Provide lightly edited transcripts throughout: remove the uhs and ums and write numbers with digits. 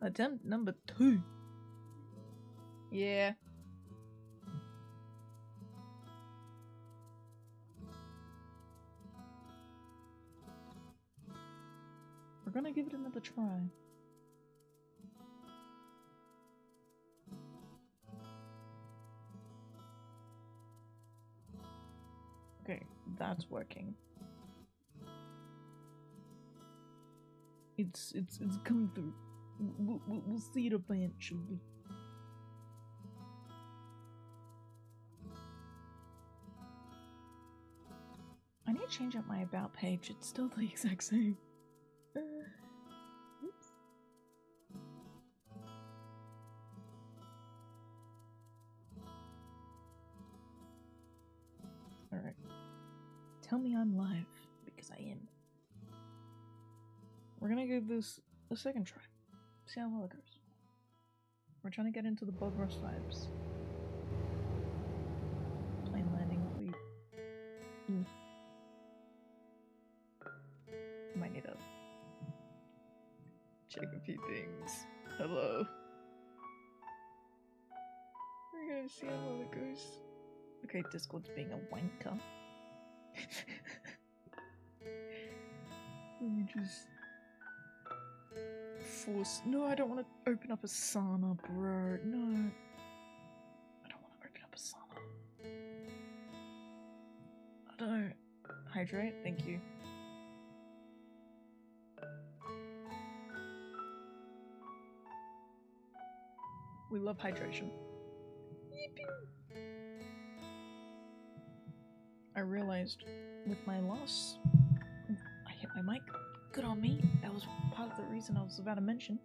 Attempt number 2. Yeah. We're gonna give it another try. Okay, that's working. It's coming through. We'll see it eventually. I need to change up my about page. It's still the exact same. Oops. Alright. Tell me I'm live, because I am. We're gonna give this a second try. See how well it goes. We're trying to get into the Bug Rush vibes. Plane landing, wait. Might need to check a few things. Hello. We're gonna see how well it goes. Okay, Discord's being a wanker. Let me just force. No, I don't want to open up a sauna, bro. No. I don't want to open up a sauna. I don't. Hydrate? Thank you. We love hydration. Yippee! I realized with my loss, I hit my mic. Good on me. That was part of the reason I was about to mention.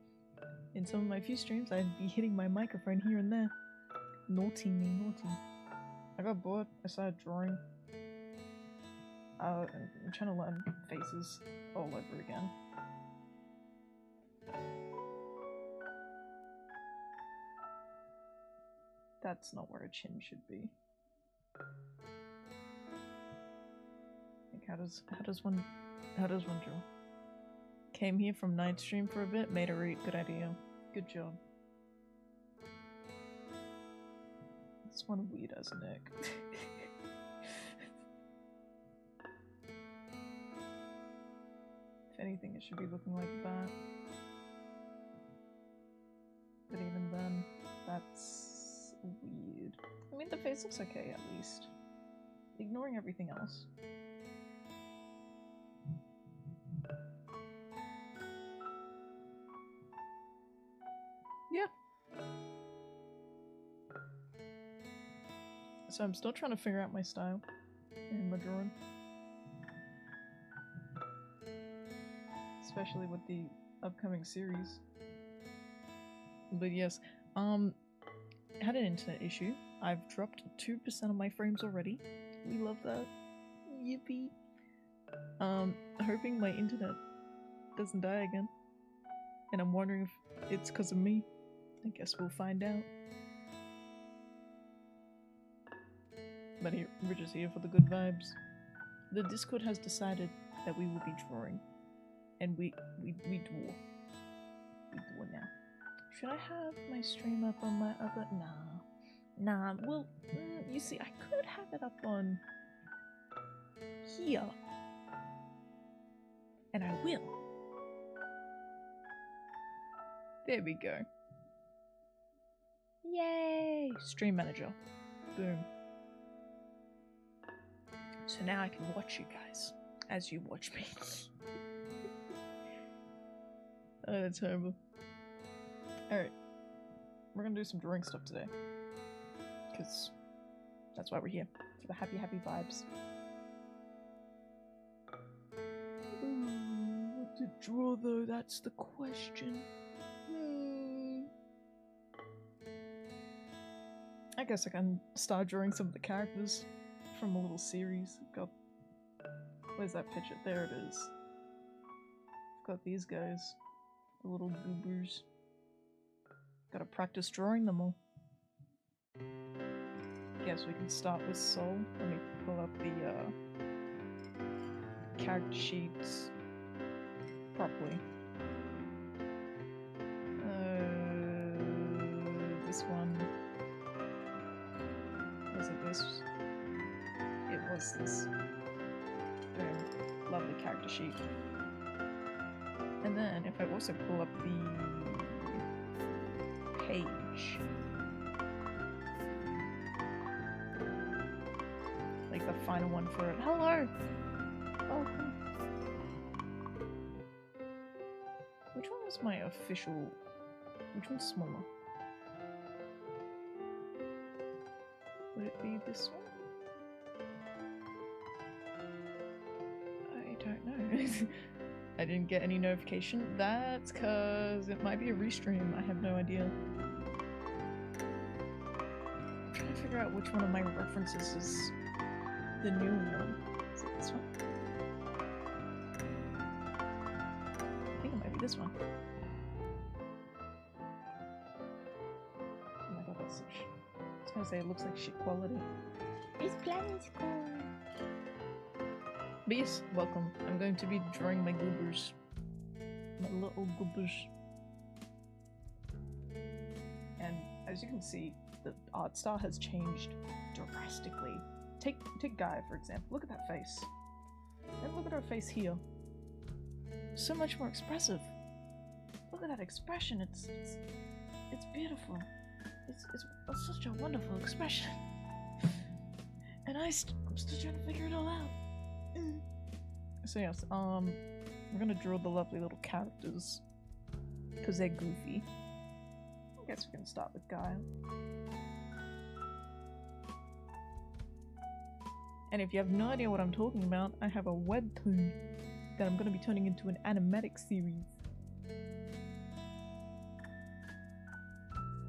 In some of my few streams, I'd be hitting my microphone here and there. Naughty me, naughty. I got bored. I started drawing. I'm trying to learn faces all over again. That's not where a chin should be. Like how does one draw? Came here from night stream for a bit, made a read. Good idea. Good job. This one weird as neck. If anything, it should be looking like that. But even then, that's weird. I mean, the face looks okay at least. Ignoring everything else. Yeah. So I'm still trying to figure out my style in my drawing. Especially with the upcoming series. But yes, had an internet issue. I've dropped 2% of my frames already. We love that. Yippee. Hoping my internet doesn't die again. And I'm wondering if it's because of me. I guess we'll find out. But here, we're just here for the good vibes. The Discord has decided that we will be drawing. And we draw. We draw now. Should I have my stream up on my other? Nah. Well, you see, I could have it up on here. And I will. There we go. Yay! Stream manager. Boom. So now I can watch you guys as you watch me. Oh, that's horrible. Alright. We're gonna do some drawing stuff today. Because that's why we're here. For the happy vibes. Ooh, what to draw though? That's the question. I guess I can start drawing some of the characters from a little series. I've got... Where's that picture? There it is. I've got these guys. The little goobers. Gotta practice drawing them all. Guess we can start with Soul. Let me pull up the character sheets properly. instance. Boom. Lovely character sheet. And then if I also pull up the page, like the final one for it. Hello! Welcome. Which one is my official? Which one's smaller? Would it be this one? I don't know. I didn't get any notification. That's because it might be a restream. I have no idea. I'm trying to figure out which one of my references is the new one. Is it this one? I think it might be this one. Oh my god, that's such... I was gonna say it looks like shit quality. This planet's cool. But yes, welcome. I'm going to be drawing my goobers. My little goobers. And as you can see, the art style has changed drastically. Take Gaia, for example. Look at that face. And look at her face here. So much more expressive. Look at that expression. It's beautiful. It's such a wonderful expression. And I'm still trying to figure it all out. So yes, we're gonna draw the lovely little characters because they're goofy. I guess we can start with Gaia. And if you have no idea what I'm talking about, I have a webtoon that I'm gonna be turning into an animatic series.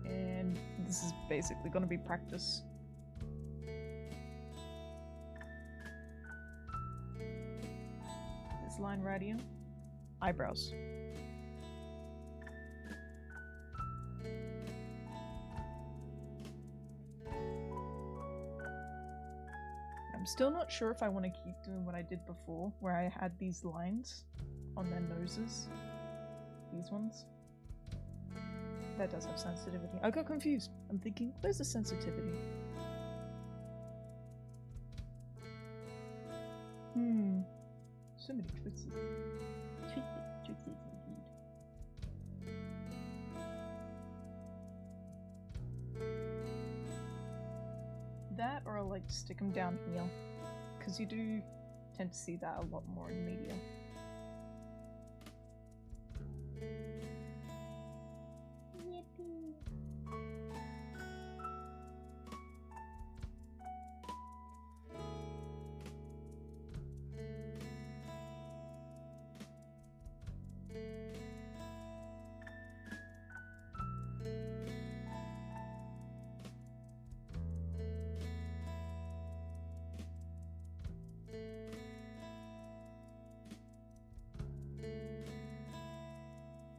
And this is basically gonna be practice. Line right here. Eyebrows. I'm still not sure if I want to keep doing what I did before, where I had these lines on their noses. These ones. That does have sensitivity. I got confused. I'm thinking, where's the sensitivity? So many choices. Choices indeed. That, or I'll like stick them down here, because you do tend to see that a lot more in media.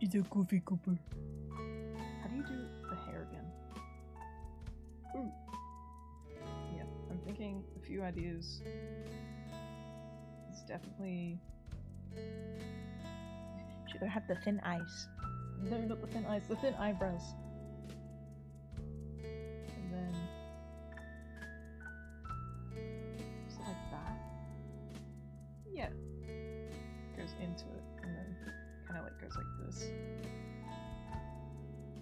It's a goofy Cooper. How do you do the hair again? Ooh. Yeah, I'm thinking a few ideas. It's definitely... Should I have the thin eyes? No, not the thin eyes, the thin eyebrows. And then... Is it like that? Yeah. Goes into it, and then kind of like goes like this.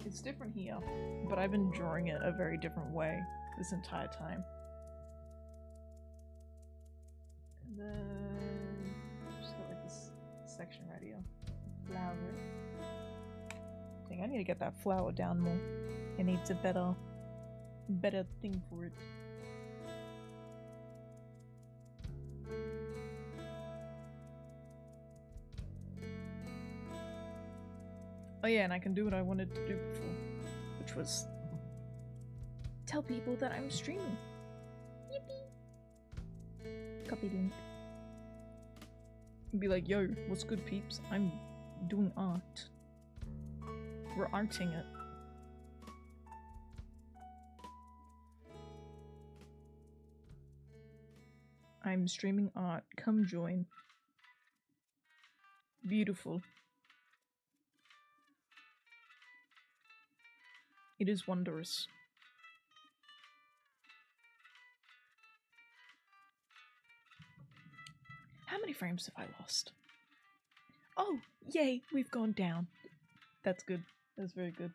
It's different here, but I've been drawing it a very different way this entire time. And then just got like this section right here. Flower. Dang, I need to get that flower down more. It needs a better thing for it. Oh yeah, and I can do what I wanted to do before, which was tell people that I'm streaming. Yippee! Copy link. And be like, yo, what's good peeps? I'm doing art. We're arting it. I'm streaming art. Come join. Beautiful. It is wondrous. frames have I lost? Oh, yay, we've gone down. That's good. That's very good.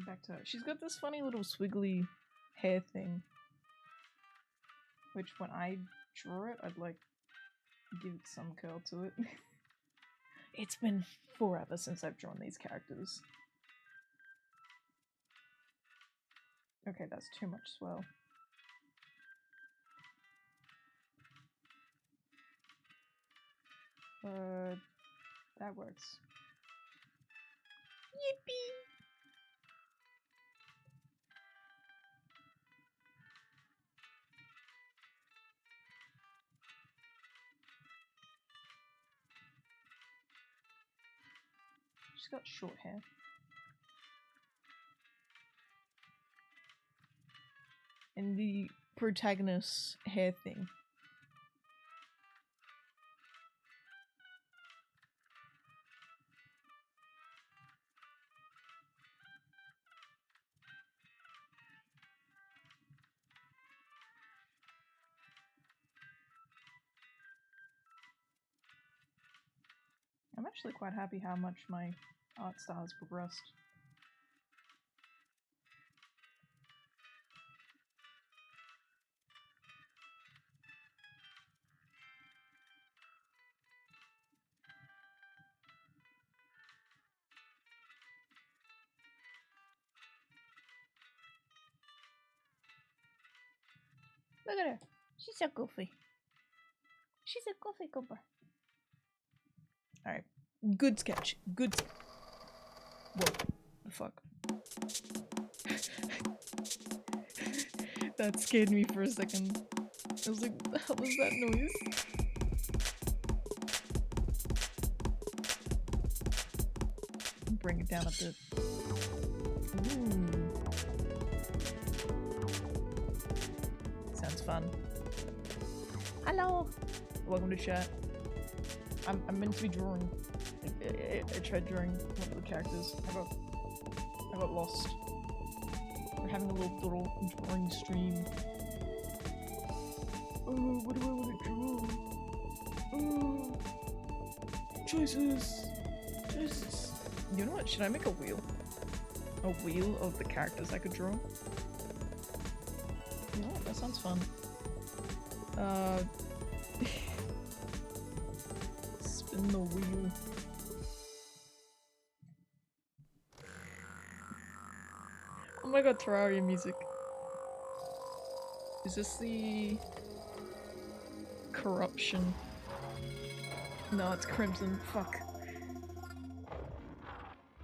Back to her. She's got this funny little swiggly hair thing. Which when I draw it, I'd like give it some curl to it. It's been forever since I've drawn these characters. Okay, that's too much swell. That works. Yippee! She's got short hair. And the protagonist's hair thing. I'm actually quite happy how much my art style has progressed. Look at her. She's so goofy. She's a goofy goober. Alright. Good sketch. Good. Whoa. The fuck. That scared me for a second. I was like, what the hell was that noise? Bring it down a bit. Ooh. Sounds fun. Hello. Welcome to chat. I'm meant to be drawing. I tried drawing one of the characters. I got lost. We're having a little drawing stream. Oh, what do I want to draw? Oh, choices. Choices. You know what? Should I make a wheel? A wheel of the characters I could draw? You know what? That sounds fun. Spin the wheel. Oh my god, Terraria music. Is this the corruption? No, it's Crimson. Fuck.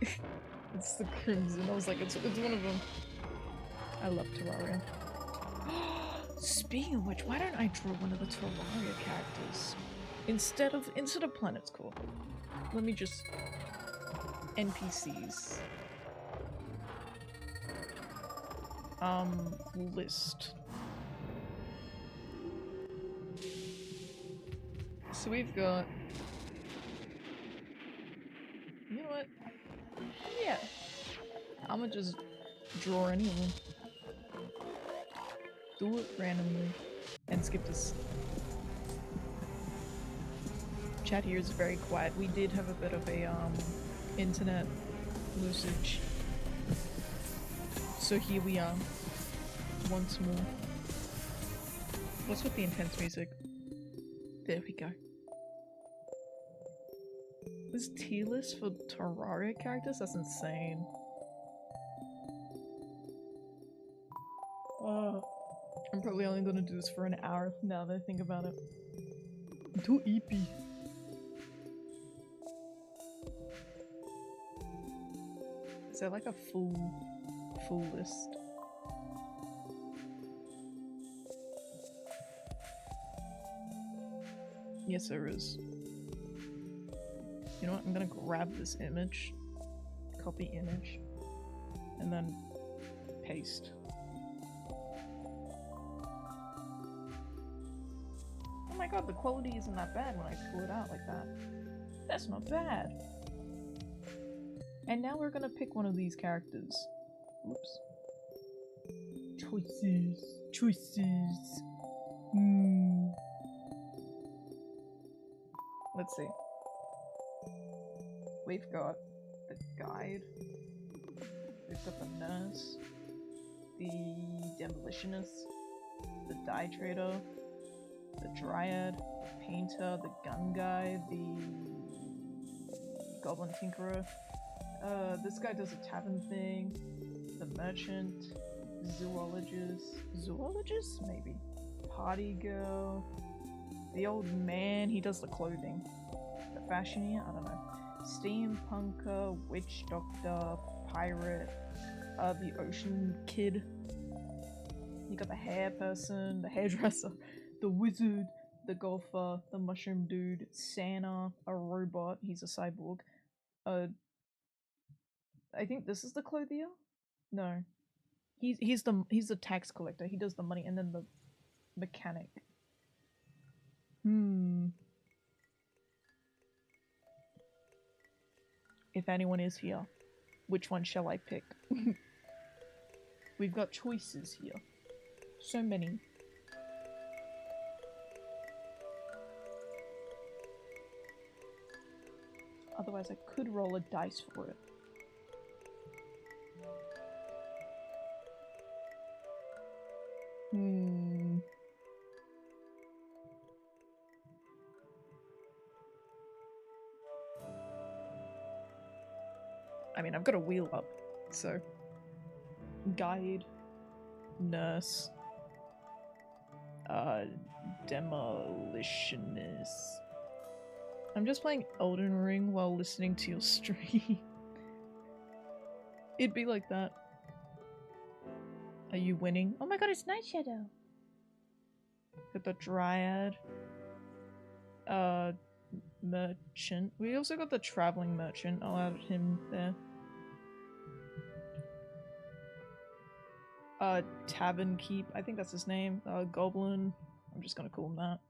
It's the Crimson. I was like, it's one of them. I love Terraria. Speaking of which, why don't I draw one of the Terraria characters? Instead of planets, cool. Let me just NPCs. List. So we've got. You know what? Yeah. I'ma just draw any of them. Do it randomly. And skip this. Chat here is very quiet. We did have a bit of a internet usage. So here we are. Once more. What's with the intense music? There we go. This tier list for Terraria characters? That's insane. I'm probably only gonna do this for an hour now that I think about it. I'm too eepy. Is there like a full list? Yes, there is. You know what? I'm gonna grab this image, copy image, and then paste. Oh my god, the quality isn't that bad when I pull it out like that. That's not bad. And now we're gonna pick one of these characters. Oops. Choices. Choices. Let's see. We've got the guide. We've got the nurse. The demolitionist. The dye trader. The dryad. The painter. The gun guy. The goblin tinkerer. This guy does a tavern thing. The merchant. Zoologist. Zoologist? Maybe. Party girl. The old man, he does the clothing. The fashioneer? I don't know. Steampunker, witch doctor, pirate, the ocean kid. You got the hair person, the hairdresser, the wizard, the golfer, the mushroom dude, Santa, a robot, he's a cyborg. I think this is the clothier? No. He's the tax collector, he does the money, and then the mechanic. If anyone is here, which one shall I pick? We've got choices here. So many. Otherwise I could roll a dice for it. I mean, I've got a wheel up, so... Guide. Nurse. Demolitionist. I'm just playing Elden Ring while listening to your stream. It'd be like that. Are you winning? Oh my god, it's Night Shadow. Got the Dryad. Merchant. We also got the Traveling Merchant. I'll add him there. Tavern Keep. I think that's his name. Goblin. I'm just gonna call him that.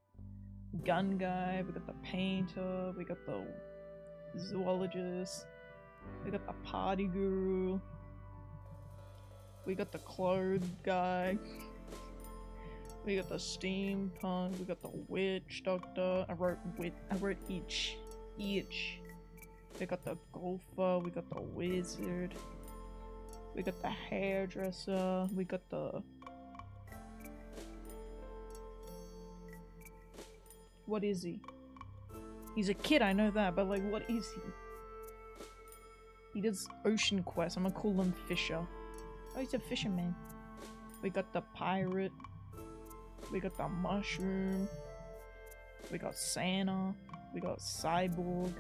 Gun guy. We got the painter. We got the zoologist. We got the party guru. We got the clothes guy. We got the steampunk. We got the witch doctor. I wrote each. We got the golfer. We got the wizard. We got the hairdresser. We got the... What is he? He's a kid, I know that, but like, what is he? He does ocean quests. I'm gonna call him Fisher. Oh, he's a fisherman. We got the pirate. We got the mushroom. We got Santa. We got cyborg.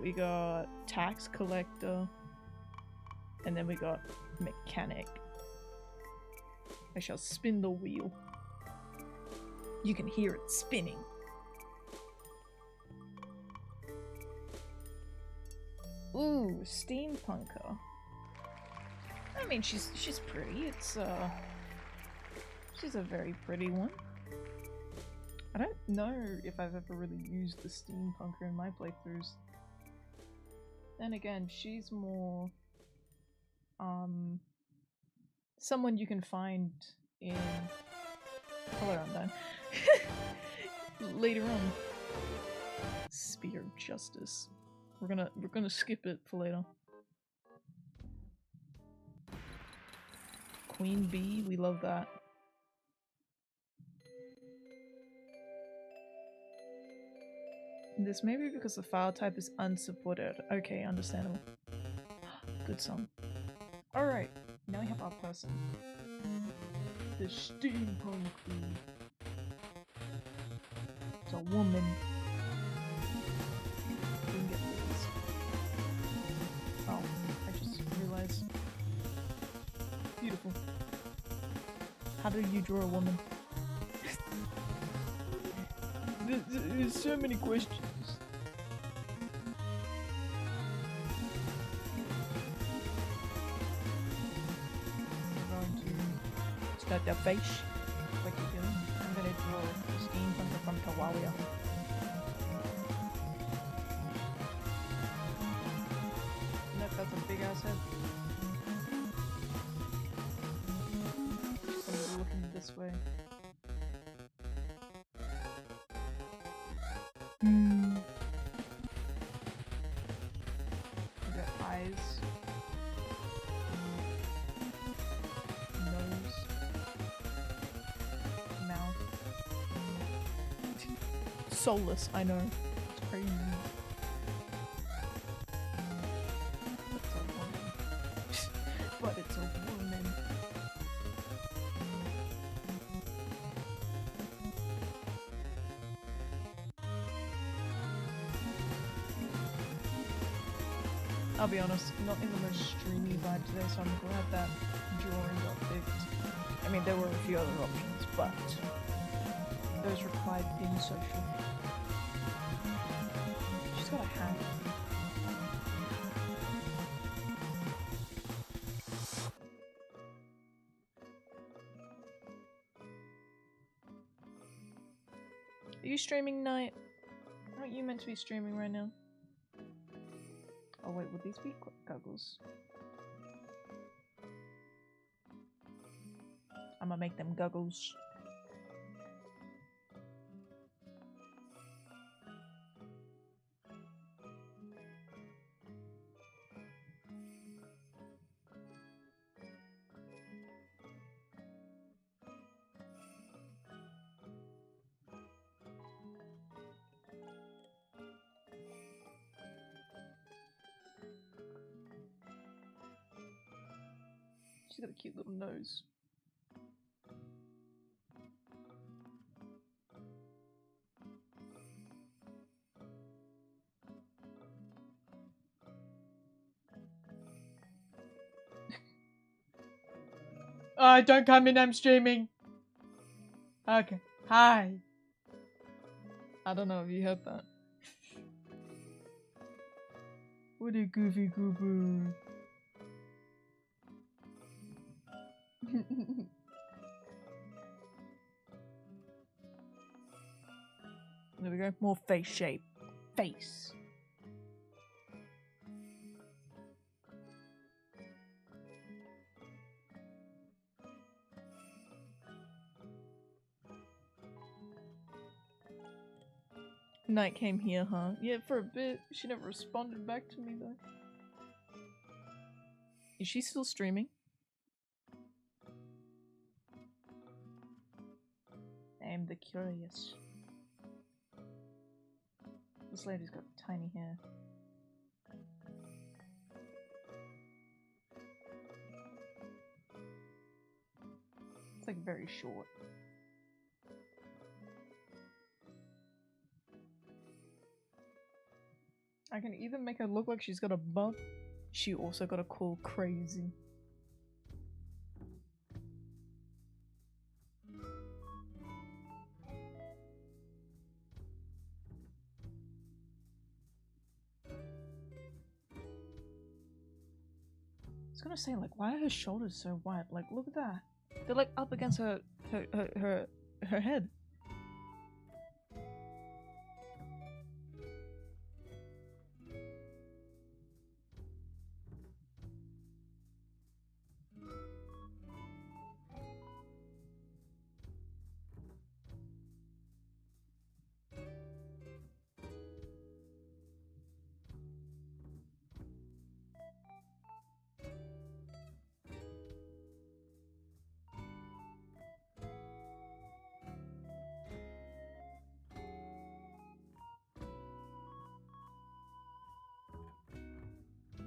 We got tax collector. And then we got mechanic. I shall spin the wheel. You can hear it spinning. Ooh, steampunker. I mean, she's pretty. She's a very pretty one. I don't know if I've ever really used the steampunker in my playthroughs. Then again, she's more someone you can find in color undone later on. Spear of Justice. We're gonna skip it for later. Queen Bee, we love that. This may be because the file type is unsupported. Okay, understandable. Good song. Alright, now we have our person. The steampunk queen. It's a woman. We can get this. Oh, I just realized. Beautiful. How do you draw a woman? There's so many questions. Start their face, like you do. I'm gonna draw the steampunk from Kawalia. Look, that's a big ass head. Somebody looking this way. soulless, I know. It's crazy. It's a woman. But it's a woman. I'll be honest, not in the most streamy vibe today, so I'm glad that drawing got picked. I mean, there were a few other options, but those required being social. She's got a hat. Are you streaming, Night? Aren't you meant to be streaming right now? Oh wait, would these be goggles? I'm gonna make them goggles. She's got a cute little nose. Don't come in, I'm streaming. Okay. Hi. I don't know if you heard that. What a goofy goober. There we go. More face shape. Face. Night came here, huh? Yeah, for a bit. She never responded back to me, though. Is she still streaming? I am the curious. This lady's got tiny hair. It's like very short. I can either make her look like she's got a bump. She also got a cool crazy. I was gonna say, like, why are her shoulders so wide? Like, look at that. They're like up against her head.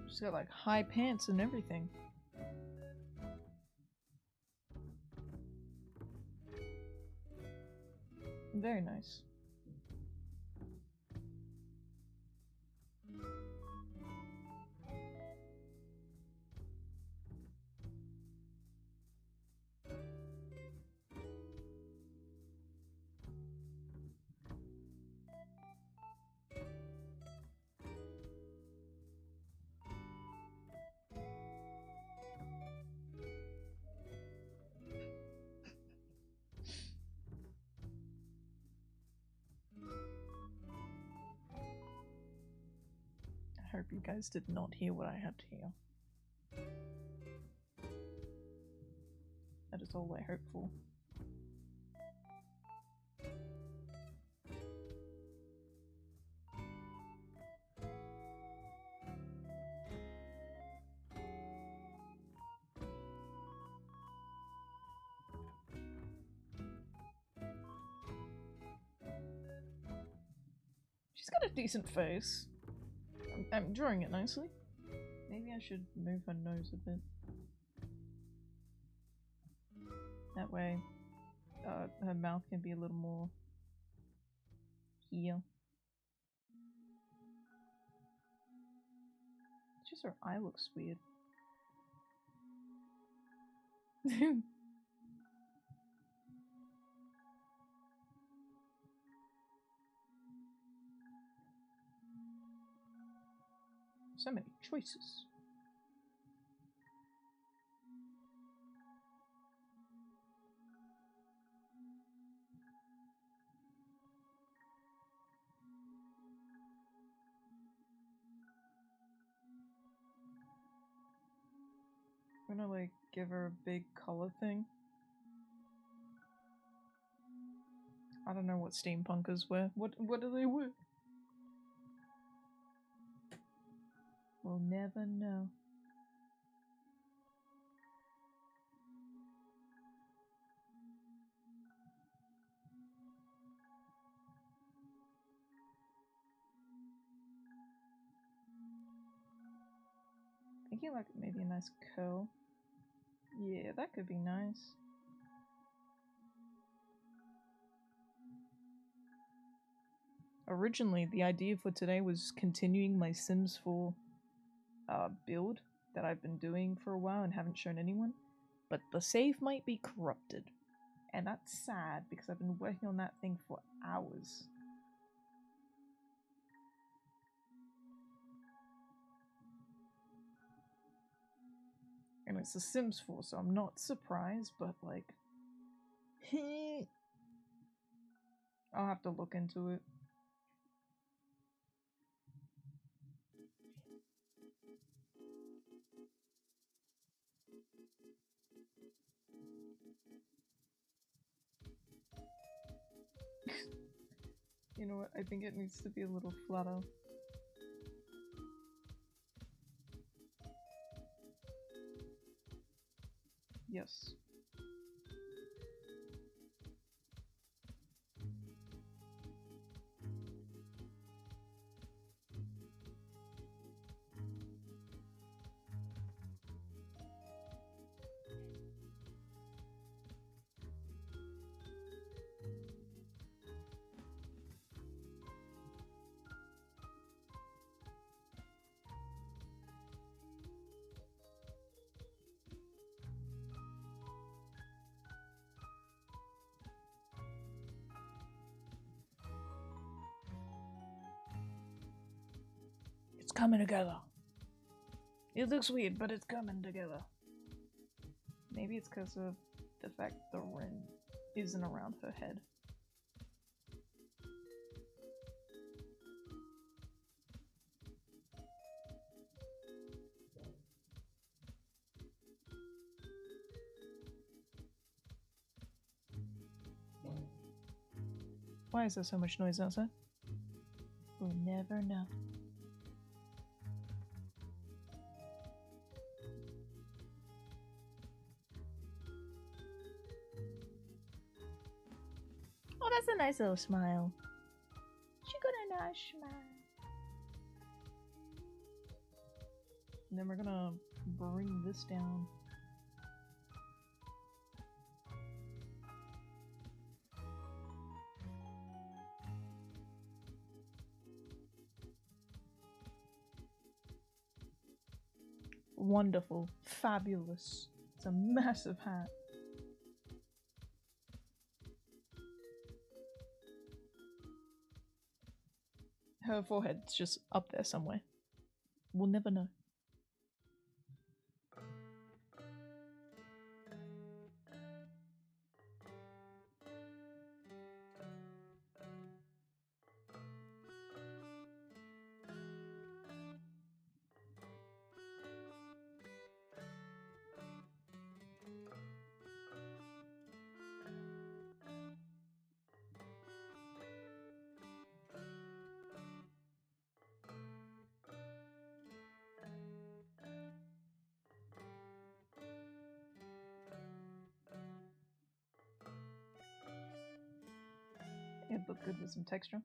She's got like high pants and everything. Very nice. I hope you guys did not hear what I had to hear. That is all I hope for. She's got a decent face. I'm drawing it nicely. Maybe I should move her nose a bit. That way, her mouth can be a little more here. It's just her eye looks weird. So many choices. I'm gonna like give her a big color thing. I don't know what steampunkers wear. What do they wear? We'll never know. Thinking like maybe a nice curl. Yeah, that could be nice. Originally, the idea for today was continuing my Sims 4 build that I've been doing for a while and haven't shown anyone, but the save might be corrupted, and that's sad because I've been working on that thing for hours. And it's a Sims 4, so I'm not surprised, but like I'll have to look into it. You know what? I think it needs to be a little flatter. Yes. It's coming together. It looks weird, but it's coming together. Maybe it's because of the fact the rim isn't around her head. Why is there so much noise outside? We'll never know. Oh, that's a nice little smile. She got a nice smile. And then we're gonna bring this down. Wonderful. Fabulous. It's a massive hat. Her forehead's just up there somewhere. We'll never know. It'd look good with some texture.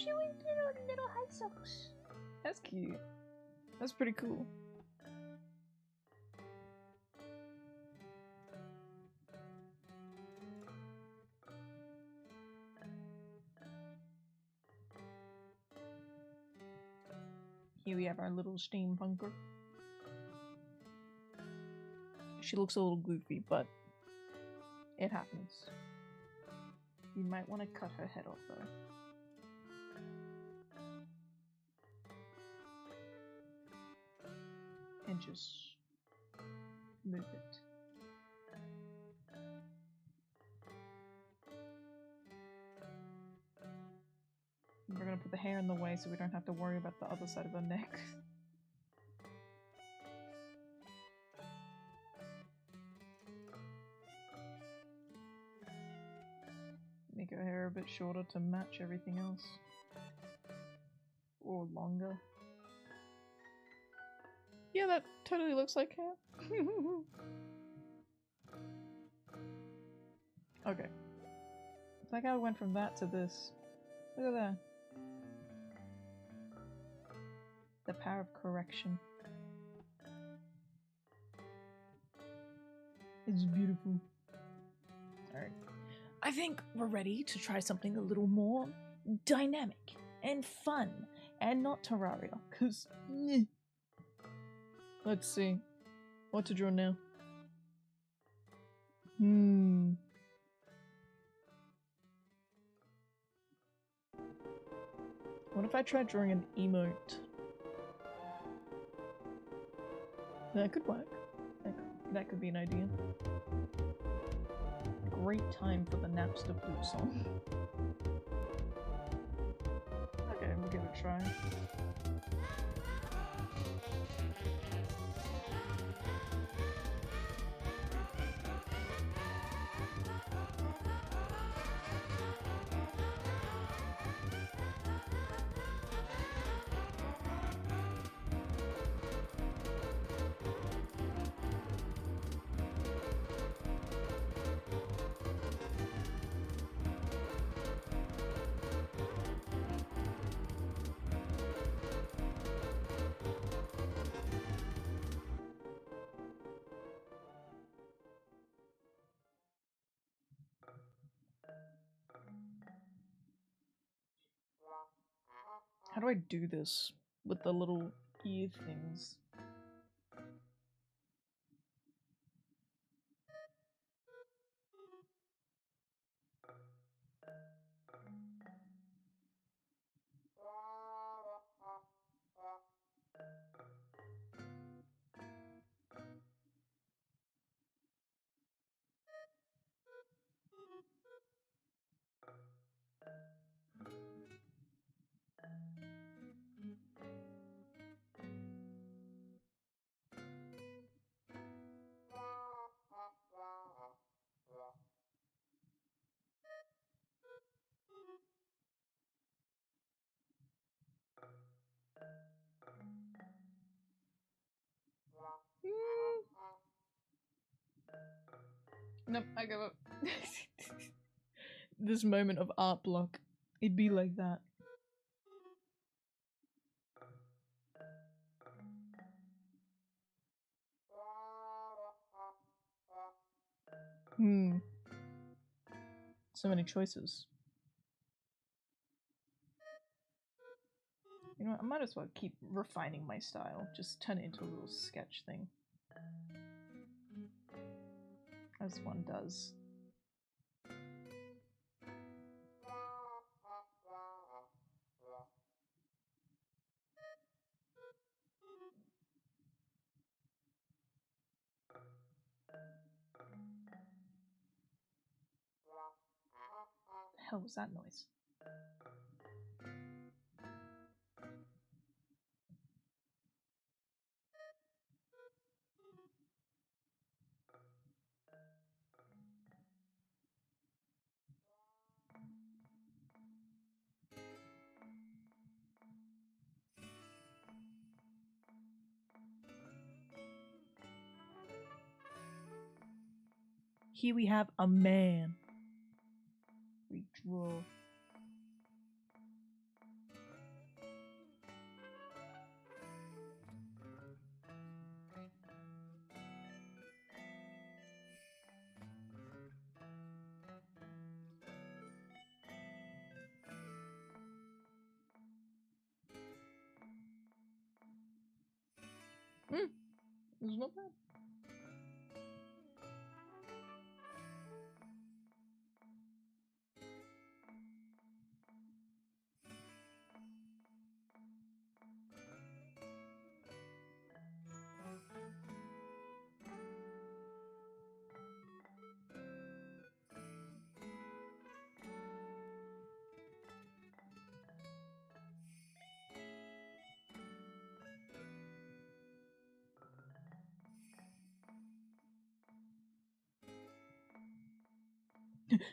chewy little honeysuckles. That's cute. That's pretty cool. Here we have our little steampunker. She looks a little goofy, but it happens. You might want to cut her head off though. And just move it. We're gonna put the hair in the way so we don't have to worry about the other side of her neck. Make her hair a bit shorter to match everything else. Or longer. Yeah, that totally looks like hair. Okay. It's like how I went from that to this. Look at that. The power of correction. It's beautiful. Alright. I think we're ready to try something a little more dynamic and fun and not Terraria, because let's see. What to draw now? What if I tried drawing an emote? That could work. That could be an idea. Great time for the Napster flute song. Okay, we'll give it a try. How do I do this with the little ear things? Nope, I give up. This moment of art block. It'd be like that. So many choices. You know what, I might as well keep refining my style. Just turn it into a little sketch thing. As one does. The hell was that noise? Here we have a man. We draw. It's not bad.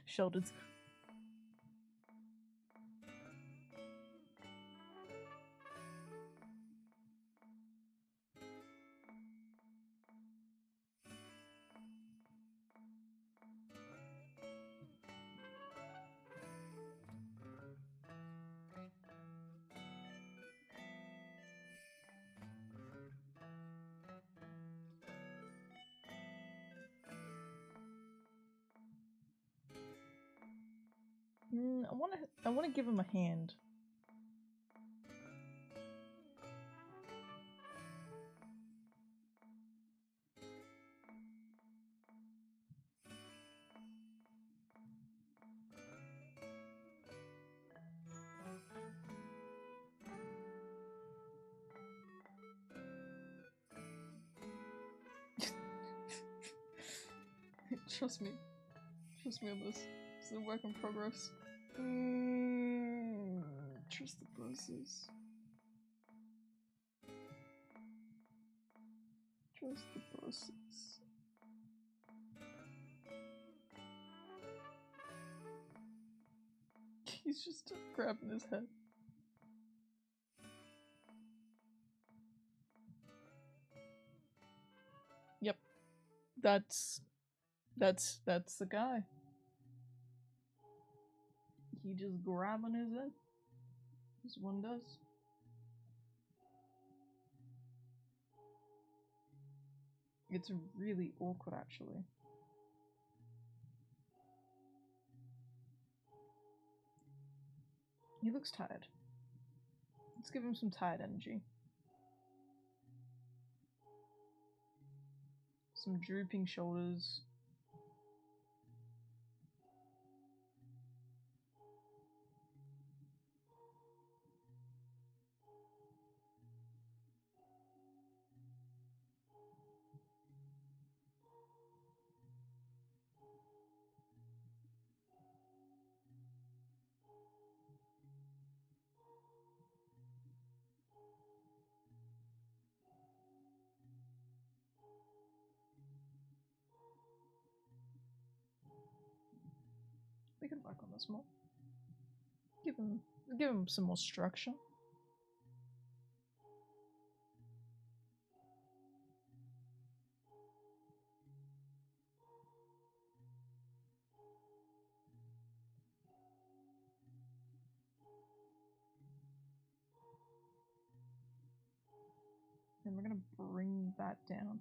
Shoulders. I wanna give him a hand. Trust me. Trust me on this. It's a work in progress. Trust the process. Trust the process. He's just grabbing his head. Yep. That's the guy. He just grabbing his head. This one does. It's really awkward, actually. He looks tired. Let's give him some tired energy. Some drooping shoulders. We can work on this more. Give him some more structure. And we're gonna bring that down.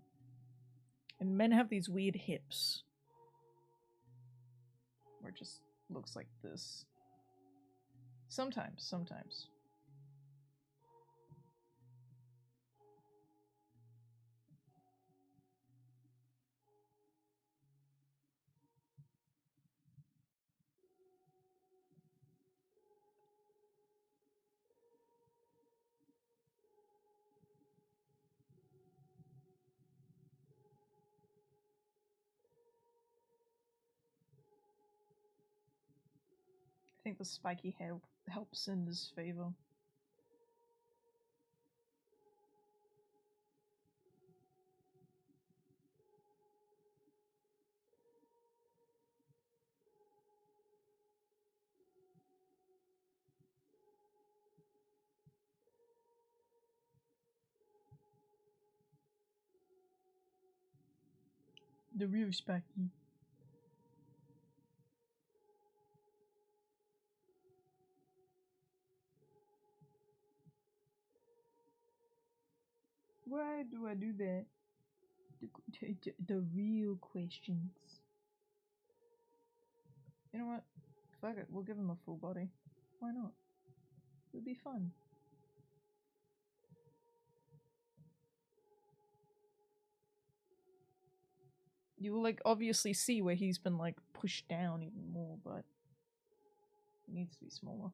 And men have these weird hips. Where it just looks like this. Sometimes. I think the spiky hair helps in his favor. The real spiky. Why do I do that? The real questions. You know what? Fuck it, we'll give him a full body. Why not? It'll be fun. You will, like, obviously see where he's been, like, pushed down even more, but it needs to be smaller.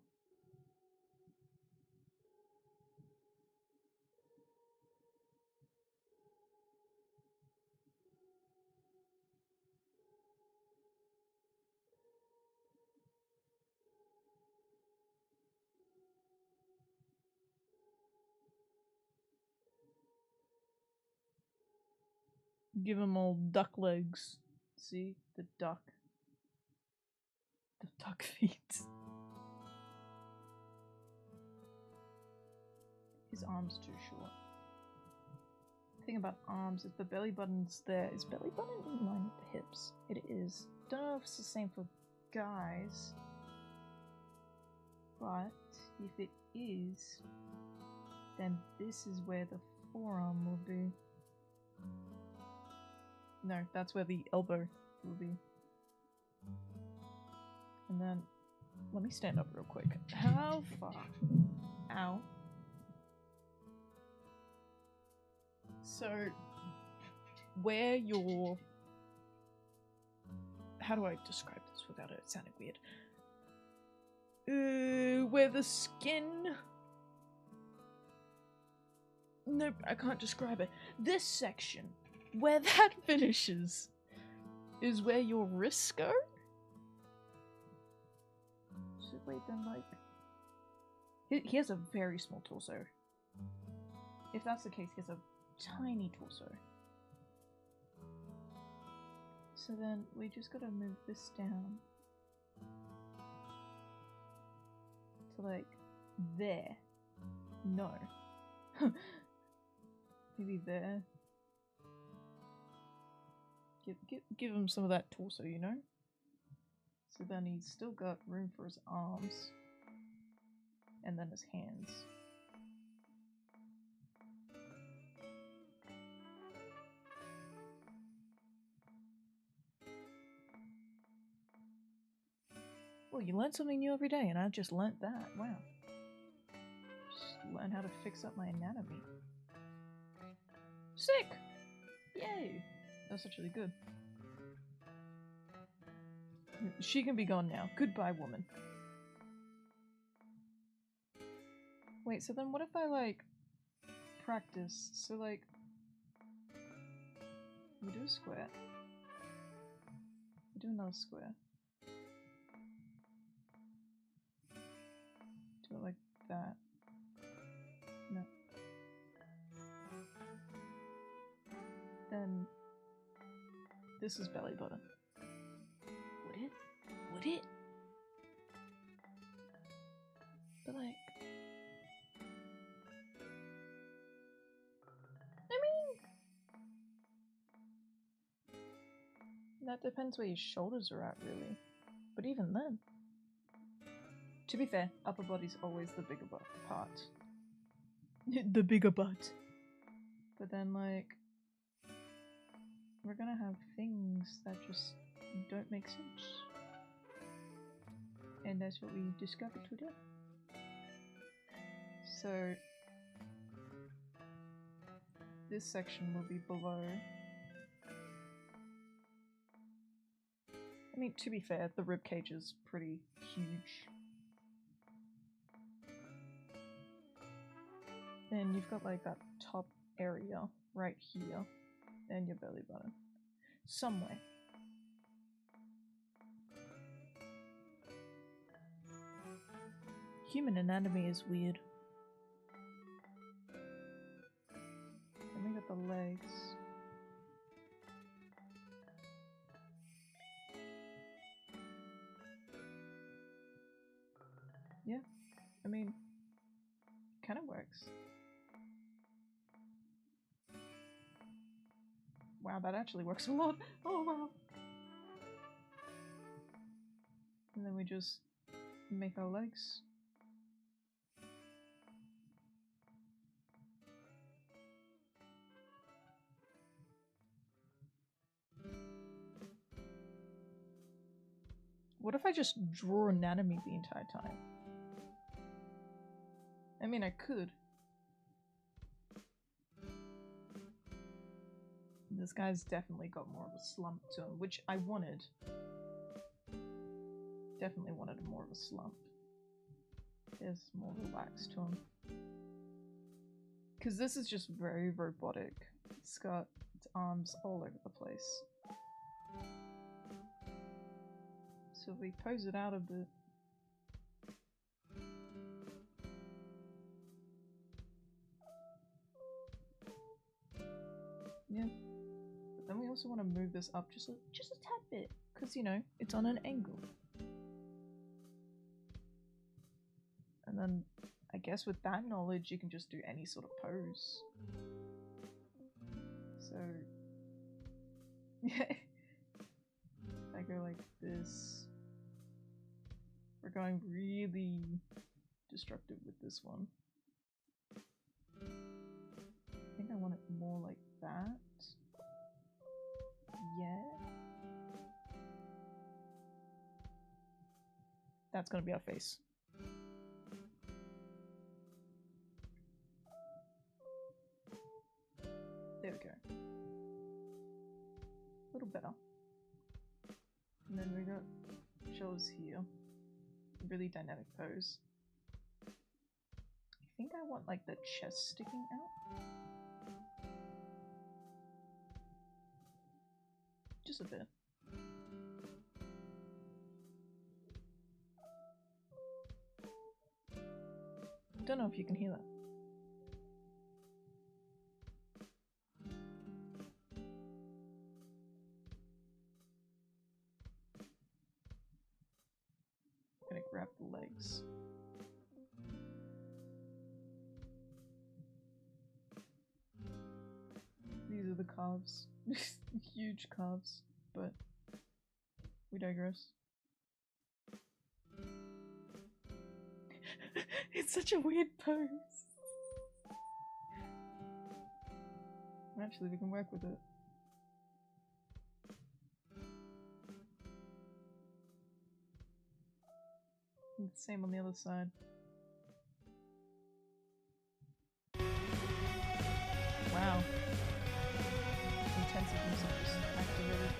Give him all duck legs. See? The duck. The duck feet. His arm's too short. The thing about arms is the belly button's there. Is belly button in line with the hips? It is. Don't know if it's the same for guys. But if it is, then this is where the forearm will be. No, that's where the elbow will be. And then, let me stand up real quick. How far? Ow. So, where your... How do I describe this without it sounding weird? Where the skin... Nope, I can't describe it. This section, where that finishes, is where your wrists go? So wait, then, like... He has a very small torso. If that's the case, he has a tiny torso. So then, we just gotta move this down to, like, there. No. Maybe there. Give him some of that torso, you know? So then he's still got room for his arms. And then his hands. Well, you learn something new every day, and I just learnt that. Wow. Just learn how to fix up my anatomy. Sick! Yay! That's actually good. She can be gone now. Goodbye, woman. Wait, so then what if I, like, practice? So, like, we do a square. We do another square. Do it like that. No. Then this is belly button. Would it? Would it? But like, I mean, that depends where your shoulders are at, really. But even then, to be fair, upper body's always the bigger part. The bigger butt. But then, like, we're gonna have things that just don't make sense. And that's what we discovered today. So, this section will be below. I mean, to be fair, the ribcage is pretty huge. Then you've got like that top area right here, and your belly button. Somewhere. Human anatomy is weird. Then we got the legs. Yeah, I mean, kind of works. Wow, that actually works a lot. Oh wow. And then we just make our legs. What if I just draw anatomy the entire time? I mean, I could. This guy's definitely got more of a slump to him, which I wanted. Definitely wanted more of a slump. There's more relaxed to him. Because this is just very robotic. It's got its arms all over the place. So if we pose it out a bit. Yeah. But then we also want to move this up just a tad bit. Because, you know, it's on an angle. And then, I guess with that knowledge, you can just do any sort of pose. So, yeah. I go like this. We're going really destructive with this one. I think I want it more like that. Yeah. That's gonna be our face. There we go. A little better. And then we got shoulders here. Really dynamic pose. I think I want like the chest sticking out. Just a bit. Don't know if you can hear that. Gonna grab the legs. These are the calves. Huge calves, but we digress. It's such a weird pose. Actually, we can work with it. And same on the other side. Wow. Intensive music just activated.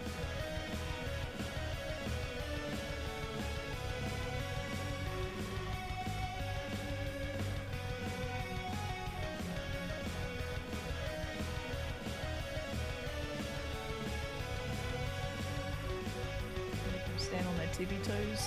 Make them stand on their tippy toes.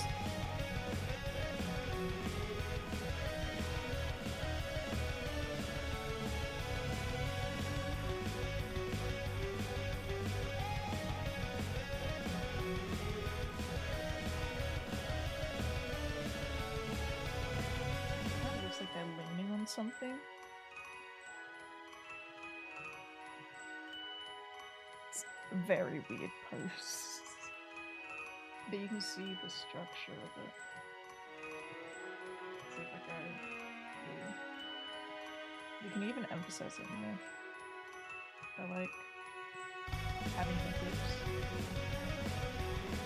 Something. It's a very weird pose. But you can see the structure of it. Let's see if I go here. You can even emphasize it more. I like having the hips.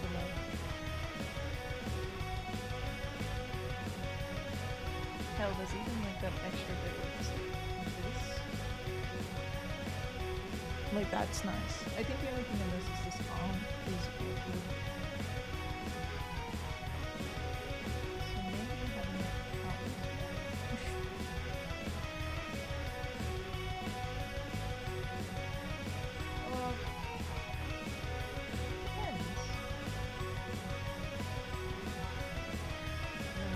The leg. Hell, there's even like that extra bit where it's like this. Like, that's nice. I think the only thing in this is this arm is awkward. So maybe having it out. Depends.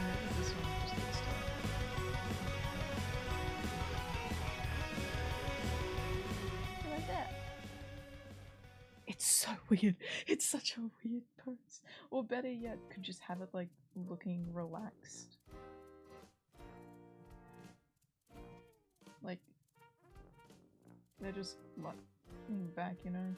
Maybe this one just needs to. Like that. It's so weird. It's such a weird pose. Or better yet, could just have it like looking relaxed. Like they're just lying back, you know.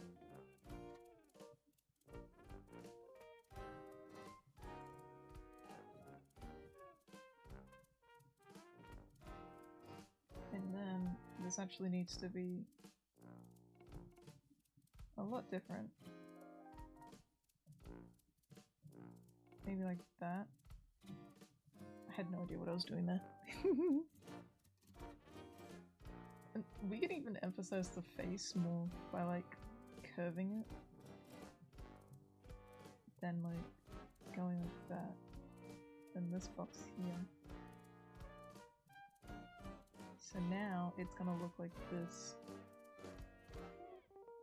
And then this actually needs to be a lot different. Maybe like that. I had no idea what I was doing there. And we can even emphasize the face more by like curving it, then like going like that, then this box here. So now it's gonna look like this.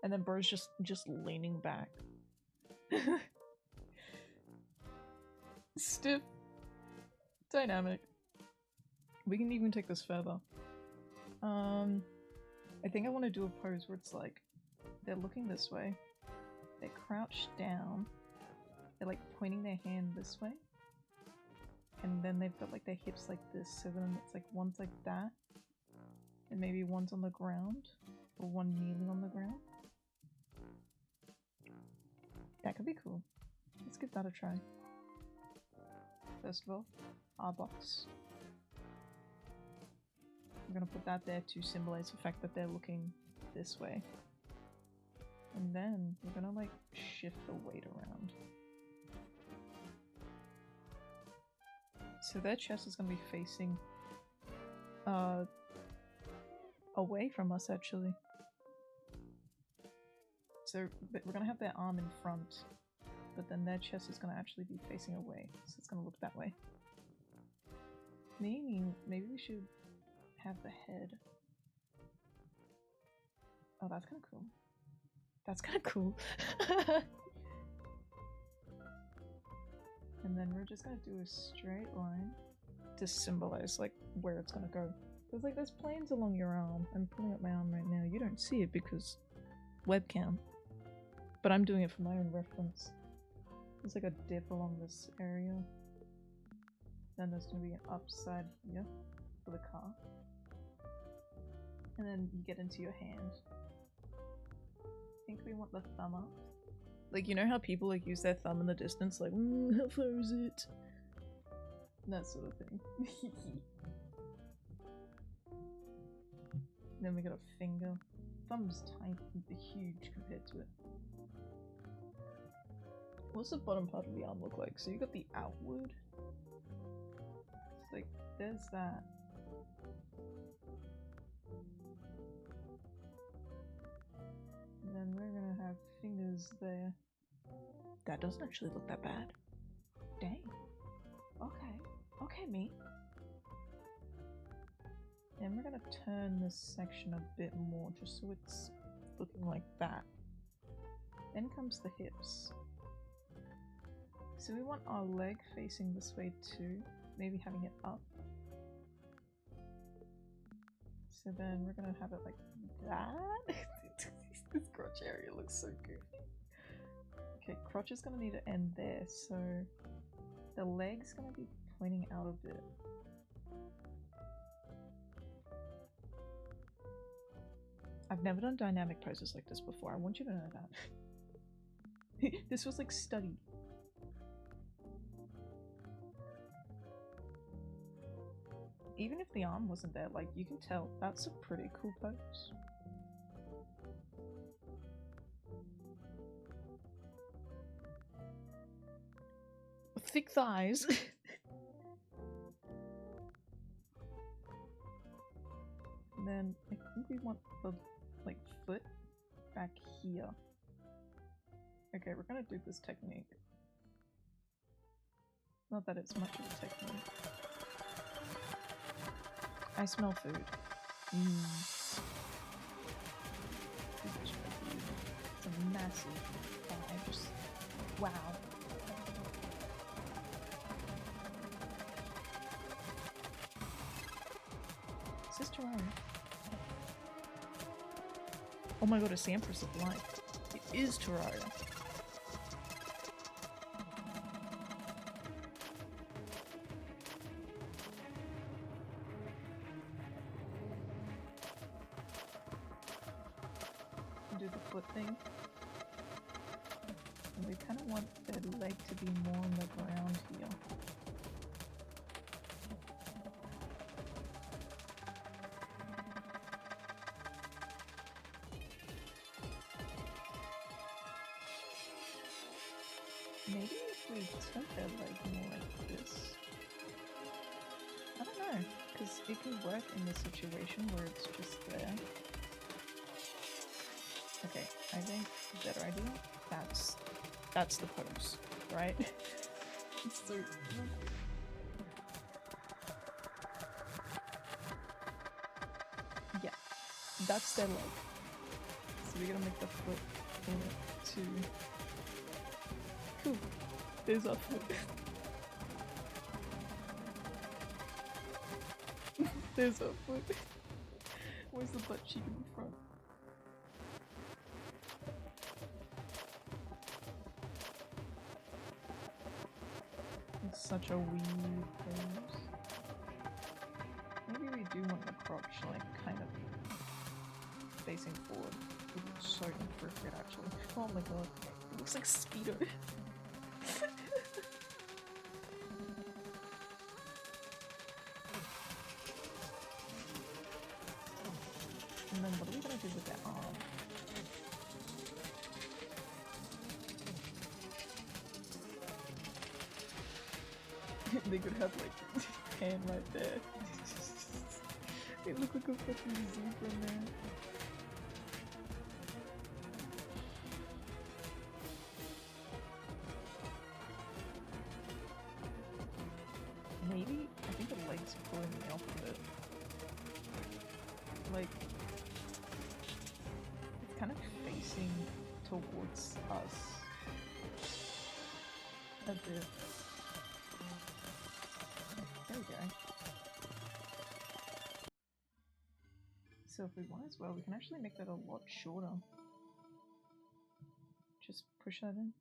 And then bro's just leaning back. Stiff. Dynamic. We can even take this further. I think I want to do a pose where it's like they're looking this way, they're crouched down, they're like pointing their hand this way, and then they've got like their hips like this, so then it's like one's like that, and maybe one's on the ground, or one kneeling on the ground. That could be cool. Let's give that a try. First of all, our box. I'm gonna put that there to symbolize the fact that they're looking this way. And then we're gonna like shift the weight around. So their chest is gonna be facing away from us actually. So we're gonna have their arm in front, but then their chest is gonna actually be facing away. So it's gonna look that way. Meaning maybe we should have the head. Oh, that's kind of cool. That's kind of cool. And then we're just gonna do a straight line to symbolize like where it's gonna go. There's like there's planes along your arm. I'm pulling up my arm right now. You don't see it because webcam, but I'm doing it for my own reference. There's like a dip along this area. Then there's gonna be an upside here for the car. And then you get into your hand. I think we want the thumb up. Like, you know how people like use their thumb in the distance, like, how far is it? That sort of thing. Then we got a finger. Thumb's tiny, huge compared to it. What's the bottom part of the arm look like? So you got the outward. It's like, there's that. And then we're gonna have fingers there. That doesn't actually look that bad. Dang. Okay. Okay, me. And we're gonna turn this section a bit more just so it's looking like that. Then comes the hips. So we want our leg facing this way too, maybe having it up. So then we're gonna have it like that. This crotch area looks so goofy. Okay, crotch is gonna need to end there, so the leg's gonna be pointing out a bit. I've never done dynamic poses like this before, I want you to know that. This was like studied. Even if the arm wasn't there, like, you can tell that's a pretty cool pose. Thick thighs. And then I think we want the like foot back here. Okay, we're gonna do this technique. Not that it's much of a technique. I smell food. It's a massive thigh. Just wow. Is this Toronto? Oh my god, a Empress of Life. It is Toronto. Do the foot thing. And we kind of want their leg to be more on the ground here. Maybe if we took their leg more like this. I don't know, because it could work in the situation where it's just there. Okay, I think better idea. That's the pose, right? So yeah, that's their leg. So we're gonna make the foot in it too. Cool. There's our foot. There's our foot. Where's the butt cheek in the front? It's such a weird pose. Maybe we do want the crotch, like, kind of facing forward. It looks so inappropriate, actually. Oh my god. It looks like Speedo. And then what are we gonna do with their arm? They could have like hand right there. They look like a fucking zebra, man. Maybe I think the leg's pulling me off a bit. Like it's kind of facing towards us a bit. There we go. So if we want as well, we can actually make that a lot shorter. Just push that in.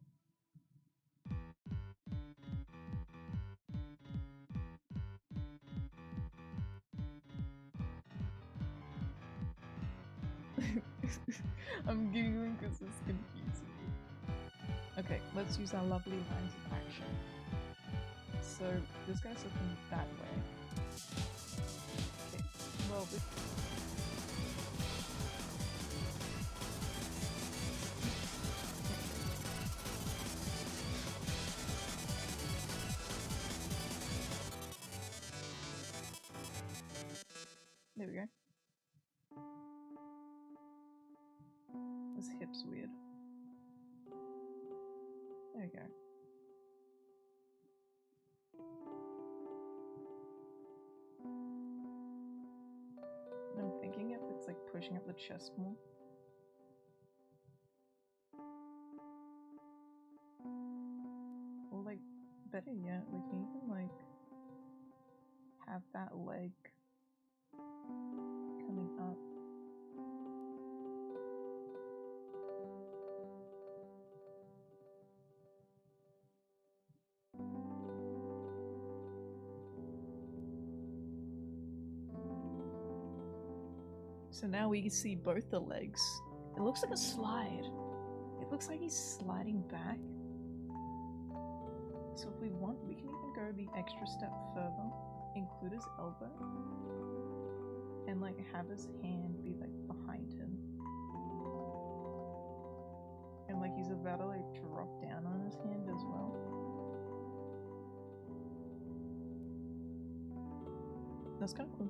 I'm giggling because it's confusing. Okay, let's use our lovely lines of action. So this guy's looking that way. Okay, well this there we go. This hip's weird. There we go. I'm thinking if it's like pushing up the chest more. Or like, better yet, we can even like have that leg coming up. So now we can see both the legs. It looks like a slide. It looks like he's sliding back. So if we want, we can even go the extra step further, include his elbow, and like have his hand be like behind him. And like he's about to like drop down on his hand as well. That's kind of cool.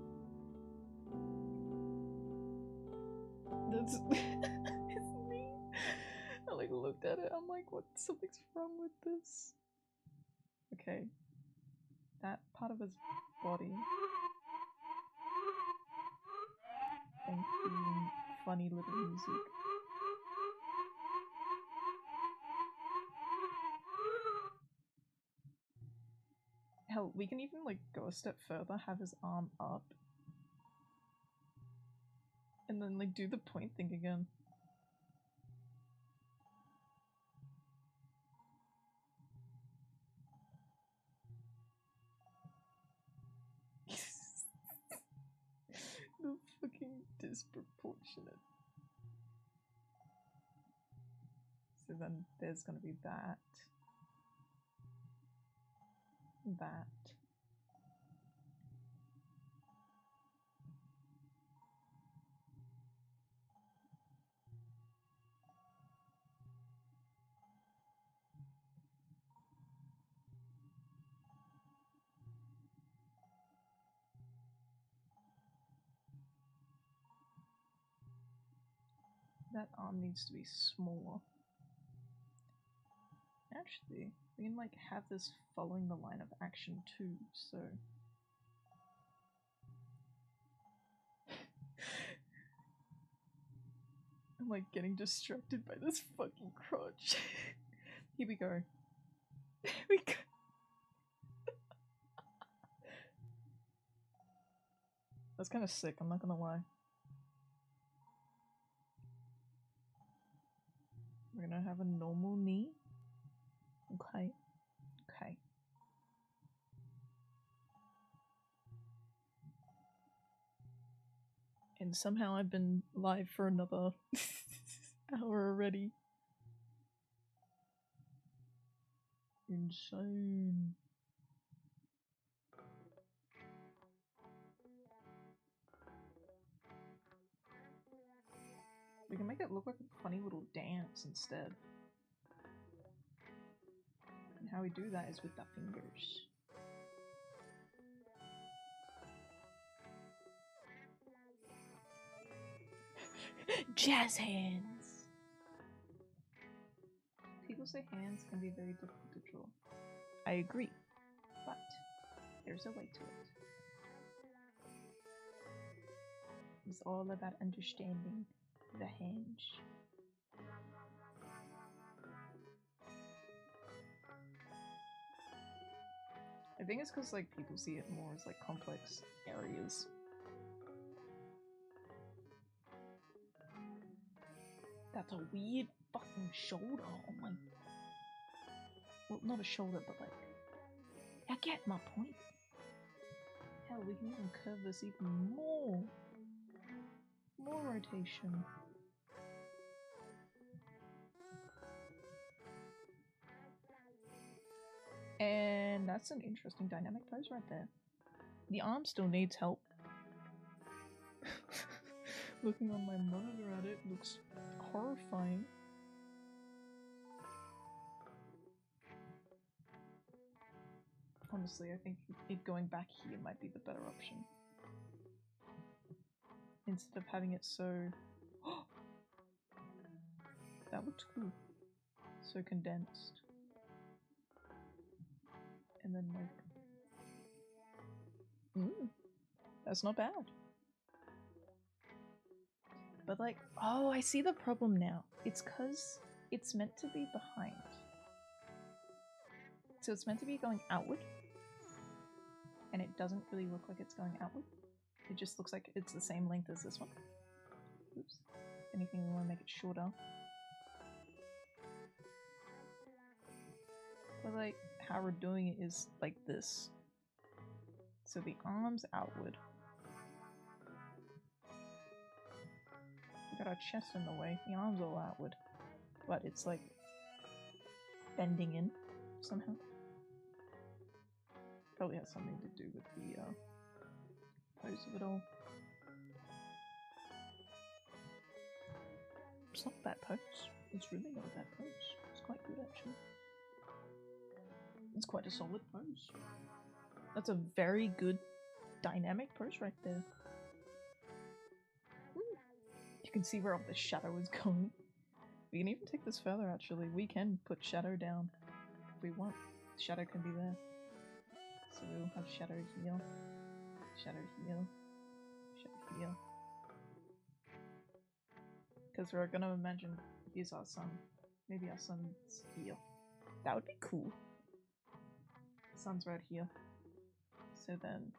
That's it's me. I like looked at it. I'm like, what? Something's wrong with this. Okay, that part of his body. Thank you, funny little music. Hell, we can even like go a step further, have his arm up, and then like do the point thing again. The fucking disproportionate. So then there's gonna be that. That. that arm needs to be smaller. Actually, we can like have this following the line of action too, so... I'm like getting distracted by this fucking crotch. Here we go. Here we go. That's kind of sick, I'm not gonna lie. We're gonna have a normal knee. Okay. Okay. And somehow I've been live for another hour already. Insane. We can make it look like a funny little dance instead. And how we do that is with the fingers. Jazz hands! People say hands can be very difficult to draw. I agree, but there's a way to it. It's all about understanding the hands. I think it's because like people see it more as like complex areas. That's a weird fucking shoulder. Oh my. Well, not a shoulder, but like. I get my point. Hell, we can even curve this even more. More rotation. And that's an interesting dynamic pose right there. The arm still needs help. Looking on my monitor at it looks horrifying. Honestly, I think it going back here might be the better option. Instead of having it so... That looked cool. So condensed. And then like... That's not bad. But like, oh, I see the problem now. It's because it's meant to be behind. So it's meant to be going outward. And it doesn't really look like it's going outward. It just looks like it's the same length as this one. Oops. Anything we want to make it shorter. But like, how we're doing it is like this. So the arm's outward. We got our chest in the way. The arm's all outward. But it's like bending in somehow. Probably has something to do with the pose of it all. It's not a bad pose. It's really not a bad pose. It's quite good actually. It's quite a solid pose. That's a very good dynamic pose right there. You can see where all the shadow is going. We can even take this further actually. We can put shadow down if we want. Shadow can be there. So we'll have shadow here, shadow here, shadow here. Because we're gonna imagine here's our sun. Maybe our sun's here. That would be cool. The sun's right here. So then...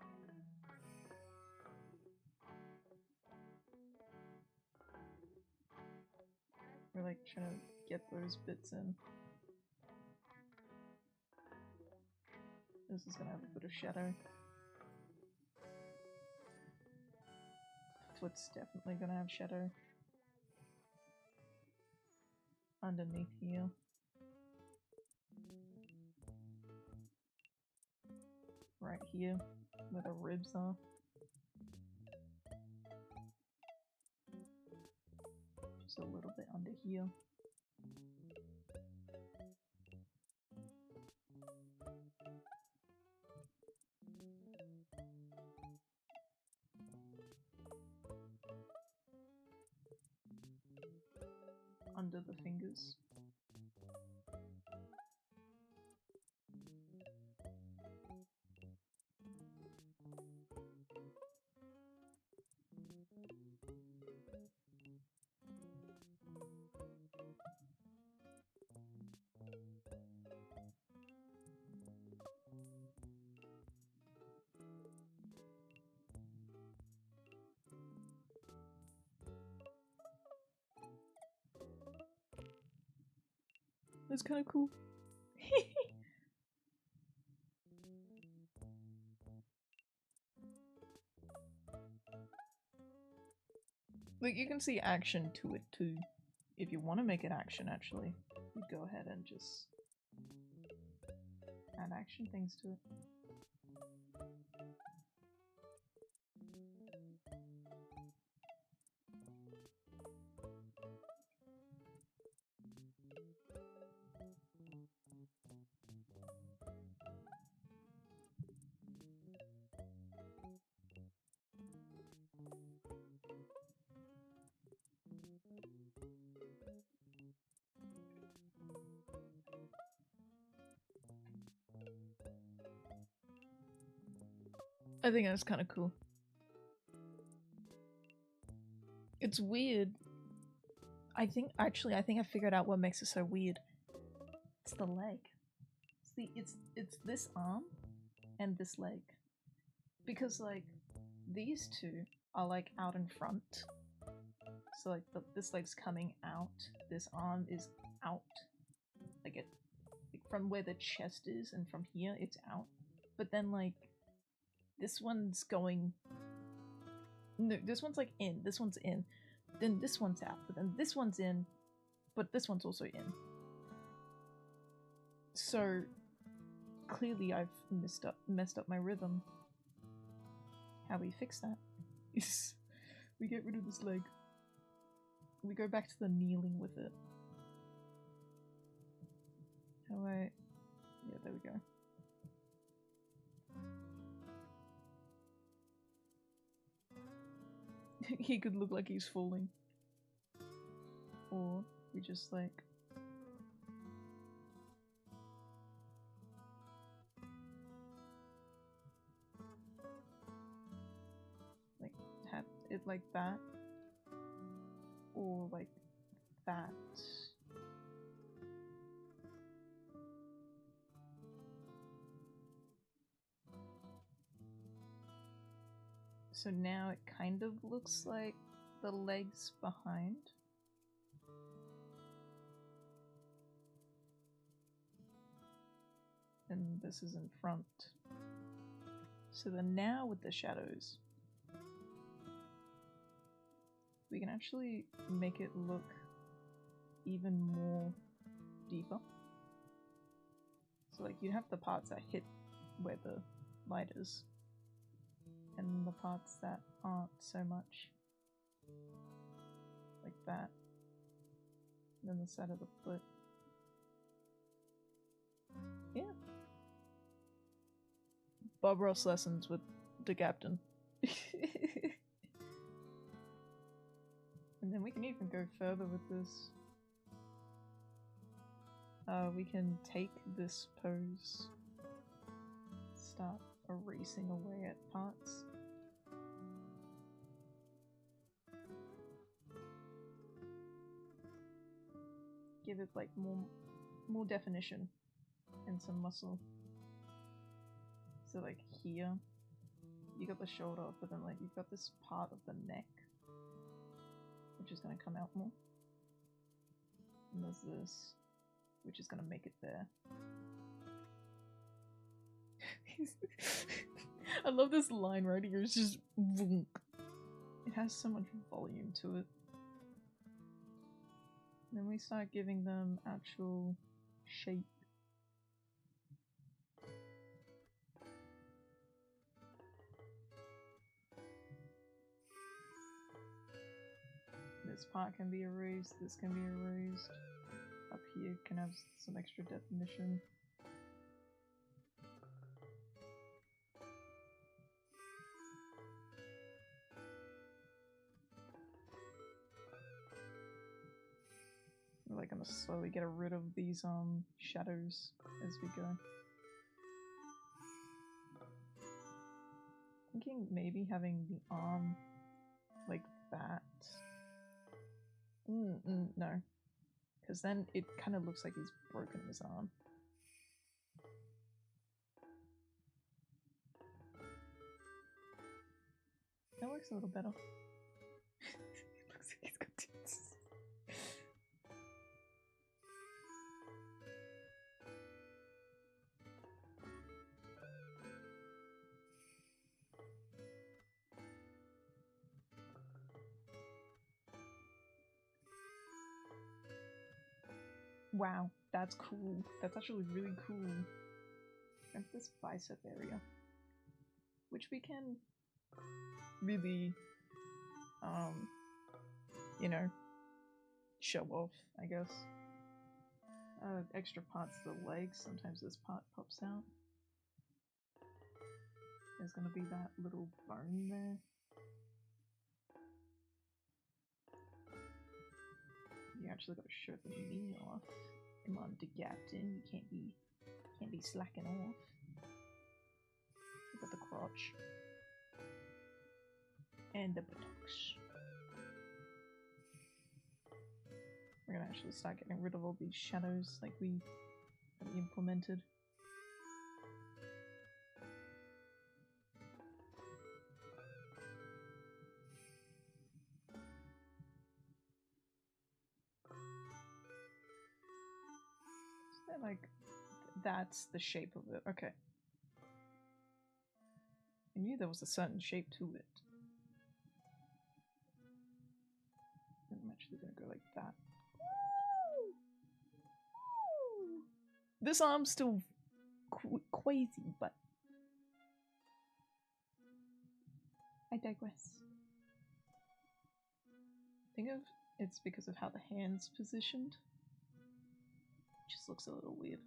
We're like trying to get those bits in. This is gonna have a bit of shadow. Foot's definitely gonna have shadow. Underneath here. Right here, where the ribs are. Just a little bit under here. under the fingers. That's kind of cool. Like, you can see action to it too. If you want to make it action, actually, you go ahead and just add action things to it. I think that's kind of cool. It's weird. I think I figured out what makes it so weird. It's the leg. It's this arm and this leg. Because like these two are like out in front. So like this leg's coming out. This arm is out. Like from where the chest is and from here it's out. But then like this one's going. No, this one's like in. This one's in. Then this one's out. But then this one's in. But this one's also in. So clearly I've messed up my rhythm. How we fix that is we get rid of this leg. We go back to the kneeling with it. How I... Yeah, there we go. He could look like he's falling. Or we just like... like have it like that. Or like that. So now it kind of looks like the legs behind. And this is in front. So then now with the shadows, we can actually make it look even more deeper. So like you have the parts that hit where the light is. And the parts that aren't so much. Like that. And then the side of the foot. Yeah. Bob Ross lessons with the captain. And then we can even go further with this. We can take this pose. Start erasing away at parts. Give it like more definition and some muscle. So like here, you got the shoulder, but then like you've got this part of the neck, which is gonna come out more. And there's this, which is gonna make it there. I love this line right here. It's just voonk. It has so much volume to it. And then we start giving them actual shape. This part can be erased, this can be erased. Up here can have some extra definition. like gonna slowly get rid of these shadows as we go. Thinking maybe having the arm like that. No, because then it kind of looks like he's broken his arm. That works a little better. It looks like he's got tits. Wow, that's cool. That's actually really cool. And this bicep area, which we can really, you know, show off, I guess. Extra parts of the legs, sometimes this part pops out. There's gonna be that little bone there. You actually gotta show the knee off. Come on, the captain, you can't be slacking off. Look at the crotch. And the buttocks. We're gonna actually start getting rid of all these shadows like we implemented. So like, that's the shape of it. Okay. I knew there was a certain shape to it. I'm actually gonna go like that. This arm's still quasi, but I digress. I think it's because of how the hand's positioned. It just looks a little weird.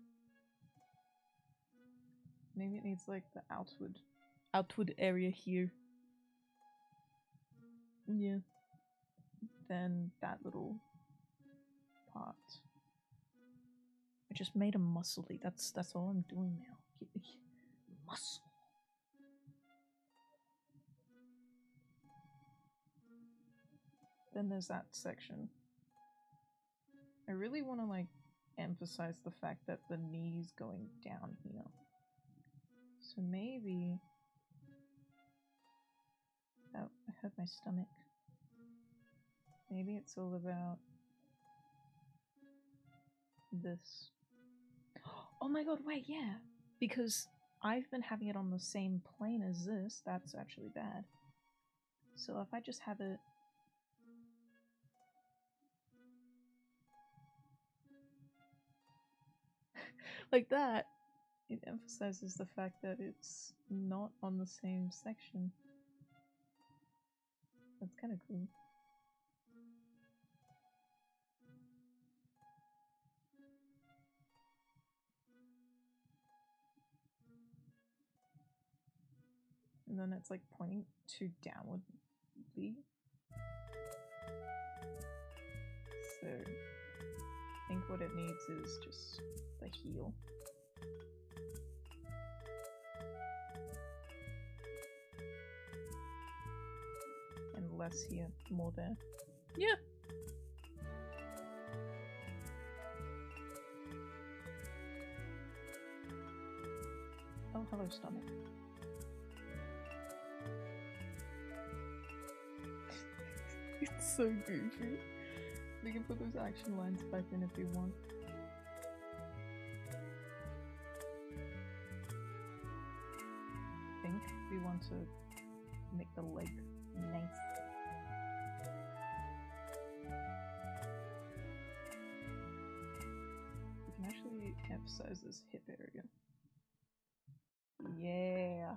Maybe it needs like the outward area here. Yeah. Then that little part. I just made him muscly. That's all I'm doing now. Give me muscle. Then there's that section. I really want to like emphasize the fact that the knee's going down here. So maybe... Oh, I hurt my stomach. Maybe it's all about this. Oh my god, wait, yeah! Because I've been having it on the same plane as this. That's actually bad. So if I just have it... like that, it emphasizes the fact that it's not on the same section. That's kind of cool. And then it's like pointing to downwardly. So I think what it needs is just the heel. And less here, more there. Yeah! Oh, hello, stomach. It's so goofy. We can put those action lines back in if you want. I think we want to make the leg nice. We can actually emphasize this hip area. Yeah!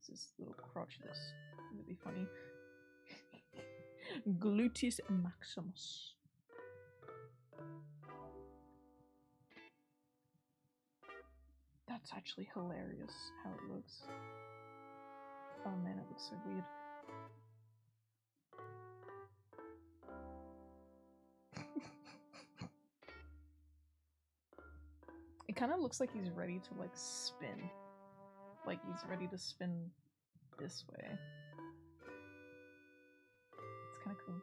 This little crotch that's really funny. Gluteus maximus. That's actually hilarious how it looks. Oh man, it looks so weird. It kind of looks like he's ready to like spin. Like he's ready to spin this way. It's kind of cool.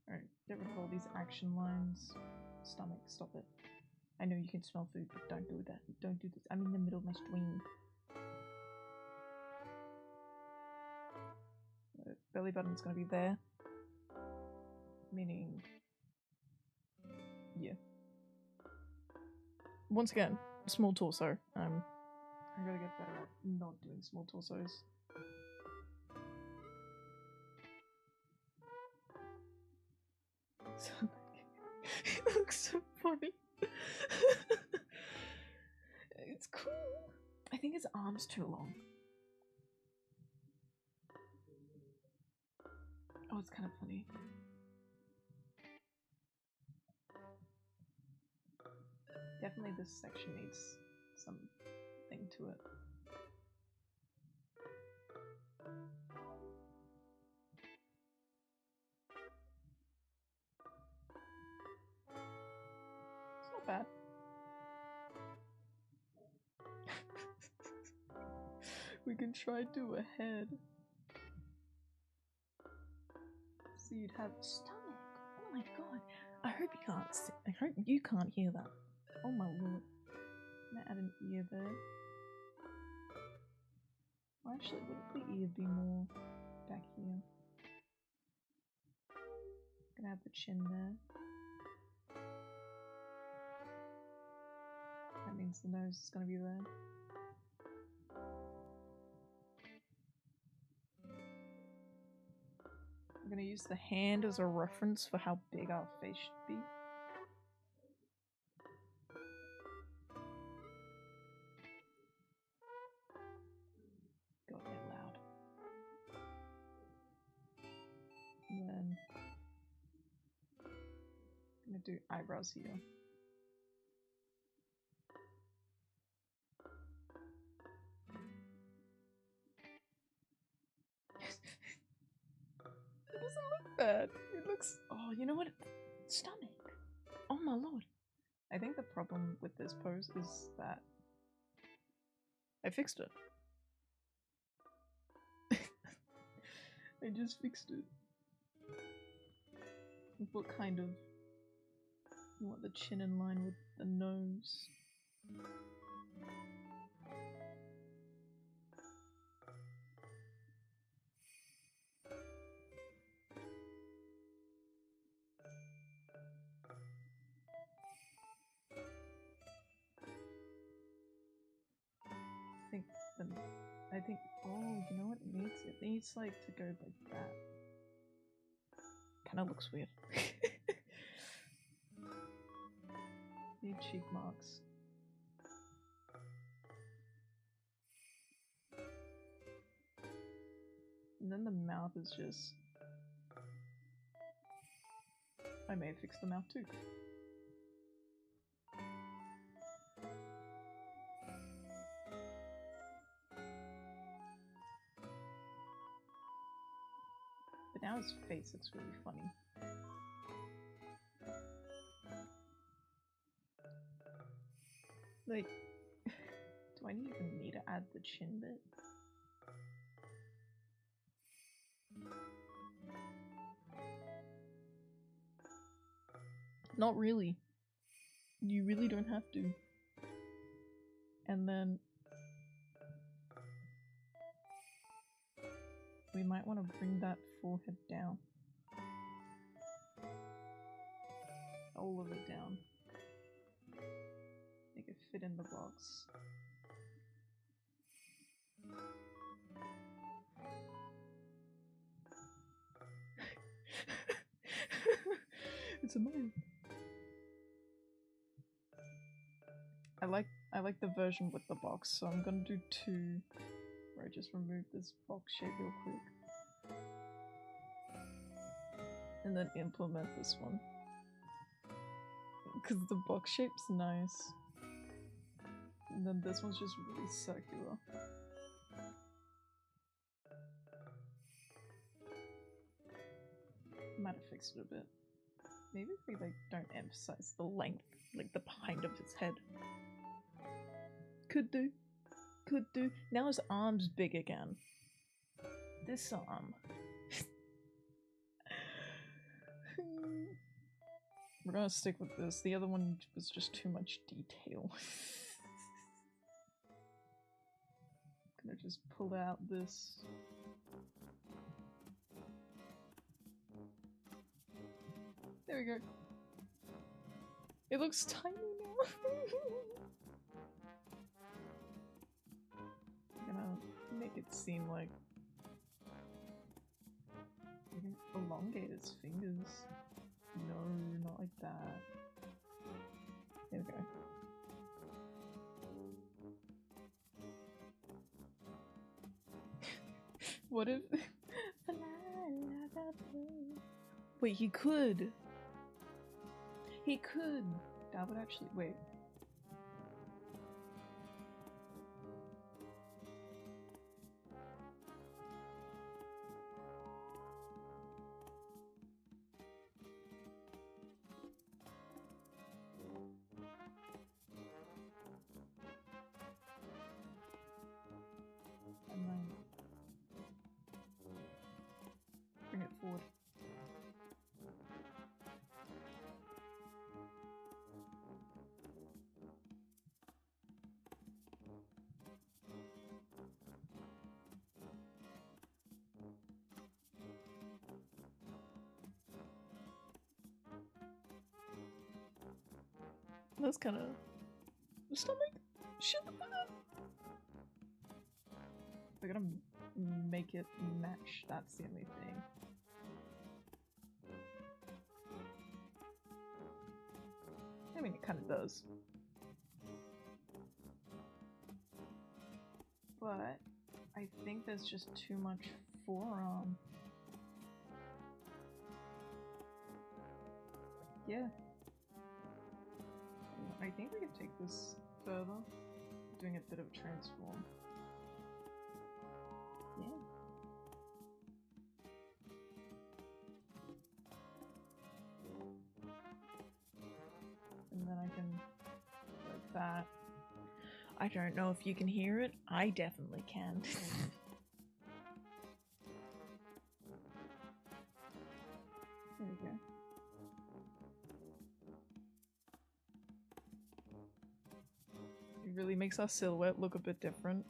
Alright, get rid of all these action lines. Stomach, stop it. I know you can smell food, but don't do that. Don't do this. I'm in the middle of my stream. Belly button's gonna be there. Meaning... yeah. Once again, small torso. I gotta get better at not doing small torsos. It looks so funny. It's cool. I think his arm's too long. Oh, it's kind of funny. Definitely this section needs something to it. It's not bad. We can try do a head. So you'd have stomach. Oh my god. I hope you can't. I hope you can't hear that. Oh my lord. I'm gonna add an ear there. Well, actually, wouldn't the ear be more back here? Gonna have the chin there. That means the nose is gonna be there. I'm gonna use the hand as a reference for how big our face should be. God, they're loud. And then I'm gonna do eyebrows here. It doesn't look bad. It looks... oh, you know what? Stomach. Oh my lord. I think the problem with this pose is that I fixed it. I just fixed it. What kind of... you want the chin in line with the nose. I think, oh, you know what it needs? It needs like to go like that. Kinda looks weird. Need cheek marks. And then the mouth is just... I may have fixed the mouth too. But now his face looks really funny. Like, do I even need to add the chin bit? Not really. You really don't have to. And then we might want to bring that forehead down. All of it down. Make it fit in the box. It's a man. I like the version with the box, so I'm gonna do two where I just remove this box shape real quick. And then implement this one. Because the box shape's nice. And then this one's just really circular. Might have fixed it a bit. Maybe if we like don't emphasize the length, like the behind of his head. Could do. Could do. Now his arm's big again. This arm. We're gonna stick with this. The other one was just too much detail. Gonna just pull out this. There we go. It looks tiny now. I'm gonna make it seem like you can elongate its fingers. No, not like that. There we go. What if... Wait, he could! He could! That would actually... Wait. And then... bring it forward. That's kind of... stomach? Shut the fuck up! We're gonna make it match, that's the only thing. I mean, it kind of does. But I think there's just too much forearm. Yeah. I think we could take this further, doing a bit of a transform. Yeah. And then I can, like that. I don't know if you can hear it. I definitely can. There we go. It really makes our silhouette look a bit different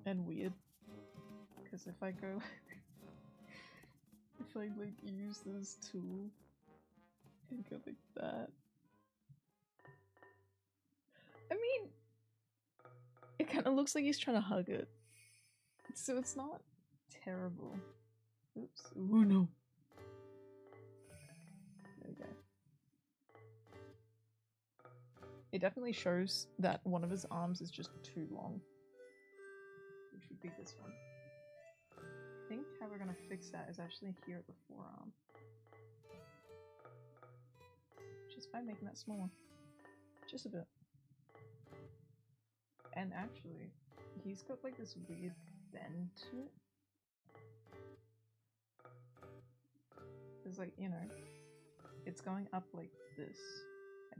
and weird. Because if I go, if I like use this tool and go like that, I mean, it kind of looks like he's trying to hug it, so it's not terrible. Oops. Ooh no. There we go. It definitely shows that one of his arms is just too long, which would be this one. I think how we're gonna fix that is actually here at the forearm. Just by making that smaller. Just a bit. And actually, he's got like this weird bend to it. It's like, you know, it's going up like this,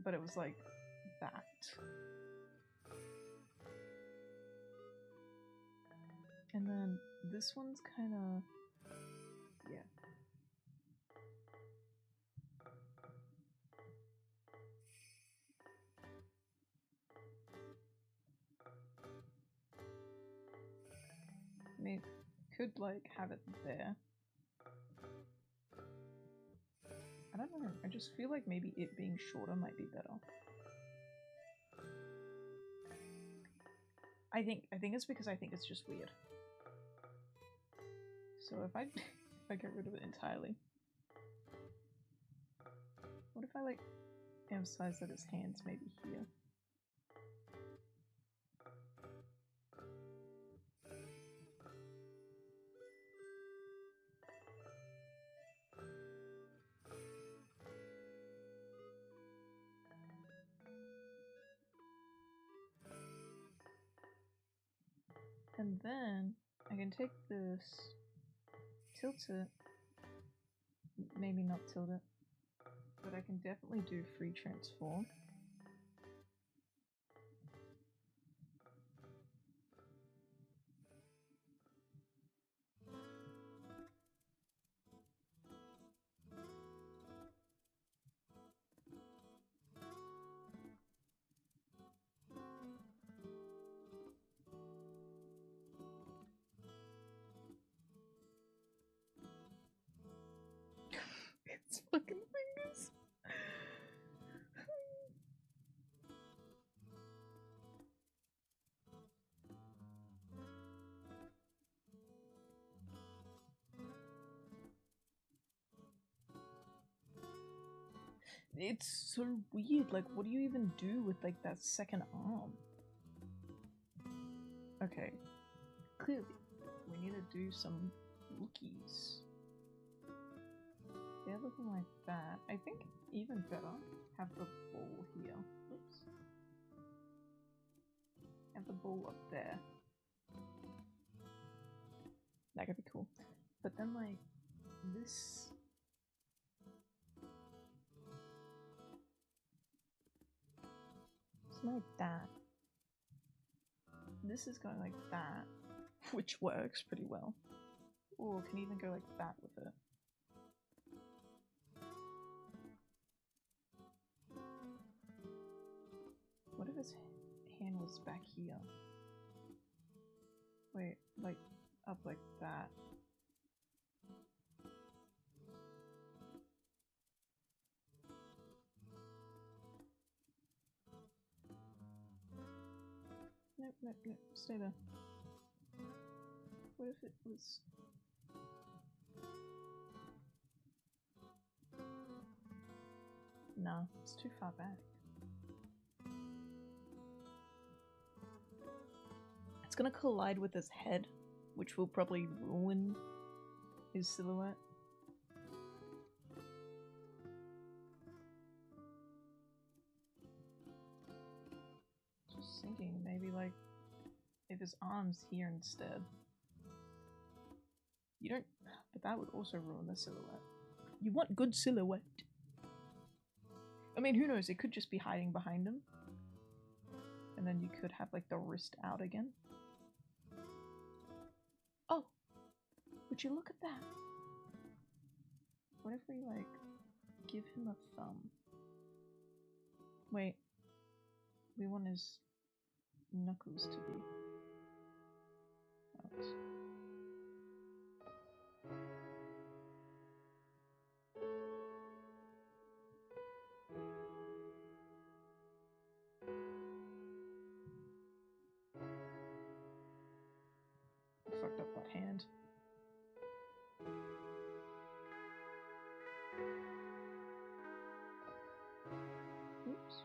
but it was like that. And then this one's kind of, yeah. I mean, could like have it there. I don't know, I just feel like maybe it being shorter might be better. I think it's because I think it's just weird. So if I get rid of it entirely. What if I like emphasize that his hands may be here? And then I can take this, tilt it, maybe not tilt it, definitely do free transform. It's fucking fingers. It's so weird. Like, what do you even do with like that second arm? Okay, clearly we need to do some lookies. They're looking like that. I think even better, have the ball here. Oops. Have the ball up there. That could be cool. But then like this. It's like that. This is going like that, which works pretty well. Or can even go like that with it. What if his hand was back here? Wait, like up like that. Nope, nope, nope, stay there. What if it was... Nah, it's too far back. It's gonna collide with his head, which will probably ruin his silhouette. Just thinking, maybe like, if his arm's here instead. You don't... But that would also ruin the silhouette. You want good silhouette. I mean, who knows? It could just be hiding behind him. And then you could have like the wrist out again. Oh! Would you look at that? What if we like give him a thumb? Wait. We want his knuckles to be out. I fucked up that hand. Oops.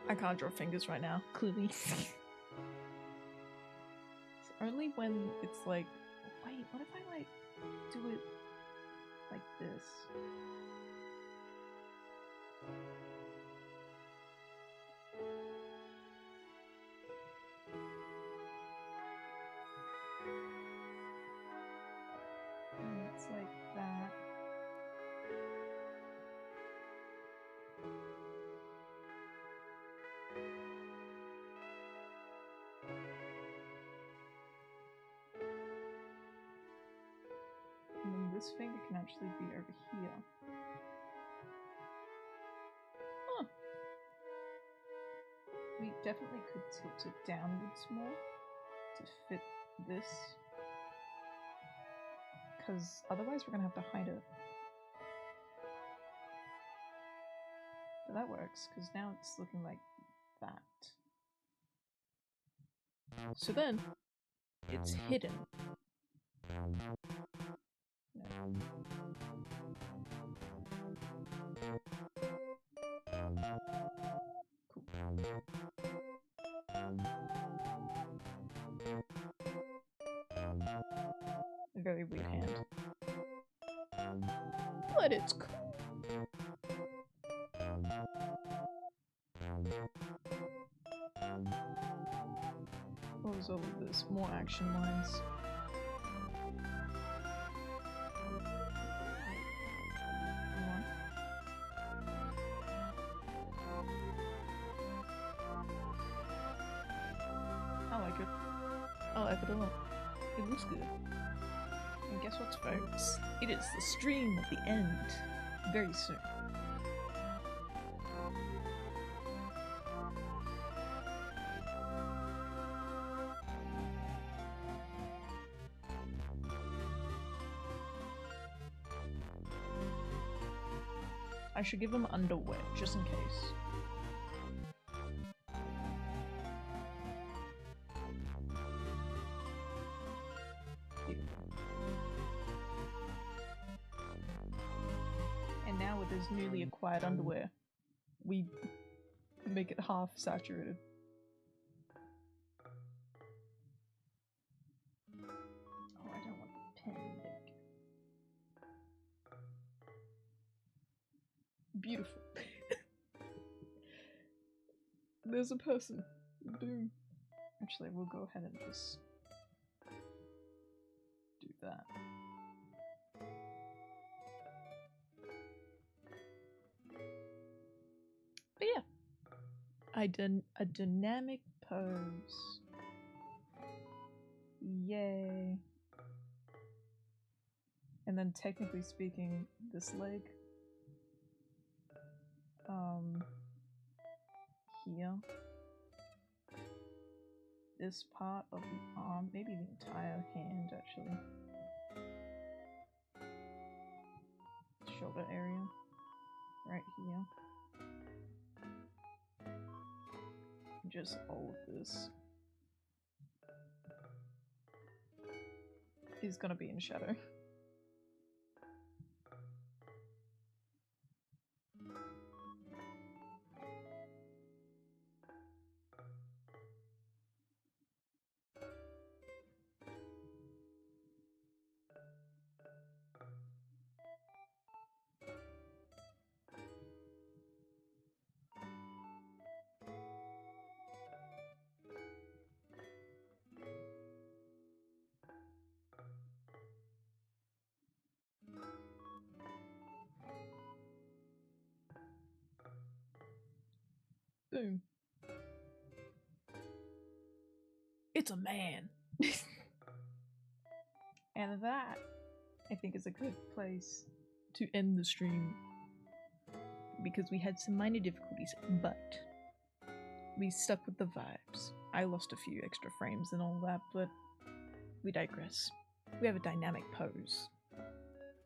I can't draw fingers right now, clearly. It's only when it's like, wait, what if I like do it like this? And it's like that. And then this finger can actually be over here. Huh. We definitely could tilt it downwards more to fit this. Because otherwise we're gonna have to hide it. But that works, because now it's looking like that. So then, it's hidden. No. Cool. A very weird hand. But it's cool. What was all of this? More action lines. I like it. I like it a lot. It looks good. And guess what, folks? It is the stream of the end. Very soon. I should give him underwear, just in case. And now with his newly acquired underwear, we make it half saturated. Oh, I don't want the pen. Beautiful. There's a person. Boom. Actually, we'll go ahead and just do that. But yeah, a dynamic pose. Yay. And then technically speaking, this leg, here, this part of the arm, maybe the entire hand actually, shoulder area, right here, just all of this is gonna be in shadow. Boom. It's a man. And that, I think, is a good place to end the stream, because we had some minor difficulties, but we stuck with the vibes. I lost a few extra frames and all that, but we digress. We have a dynamic pose.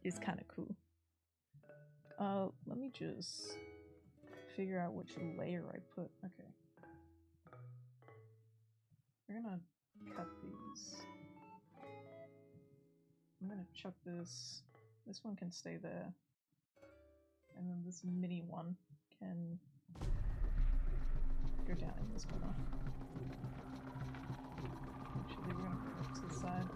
It's kind of cool. Let me just figure out which layer I put. Okay. We're gonna cut these. I'm gonna chuck this. This one can stay there. And then this mini one can go down in this corner. Actually, we're gonna put it to the side.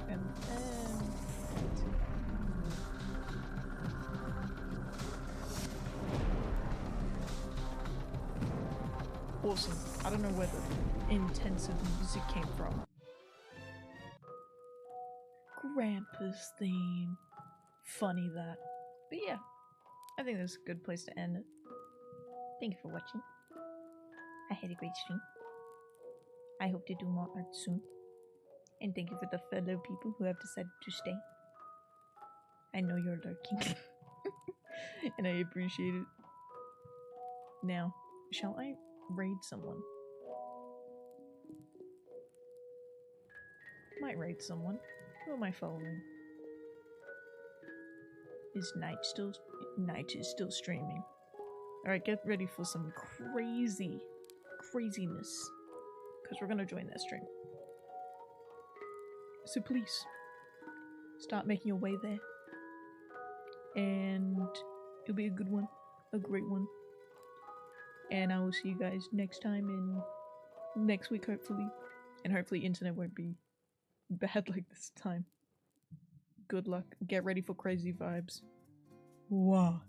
And then... awesome. I don't know where the intensive music came from. Grandpa's theme. Funny that. But yeah, I think that's a good place to end it. Thank you for watching. I had a great stream. I hope to do more art soon. And thank you for the fellow people who have decided to stay. I know you're lurking. And I appreciate it. Now, shall I raid someone? Might raid someone. Who am I following? Is Night is still streaming. Alright, get ready for some craziness. Because we're gonna join that stream. So please, start making your way there. And it'll be a good one. A great one. And I will see you guys next time in next week, hopefully. And hopefully internet won't be bad like this time. Good luck. Get ready for crazy vibes. Wow.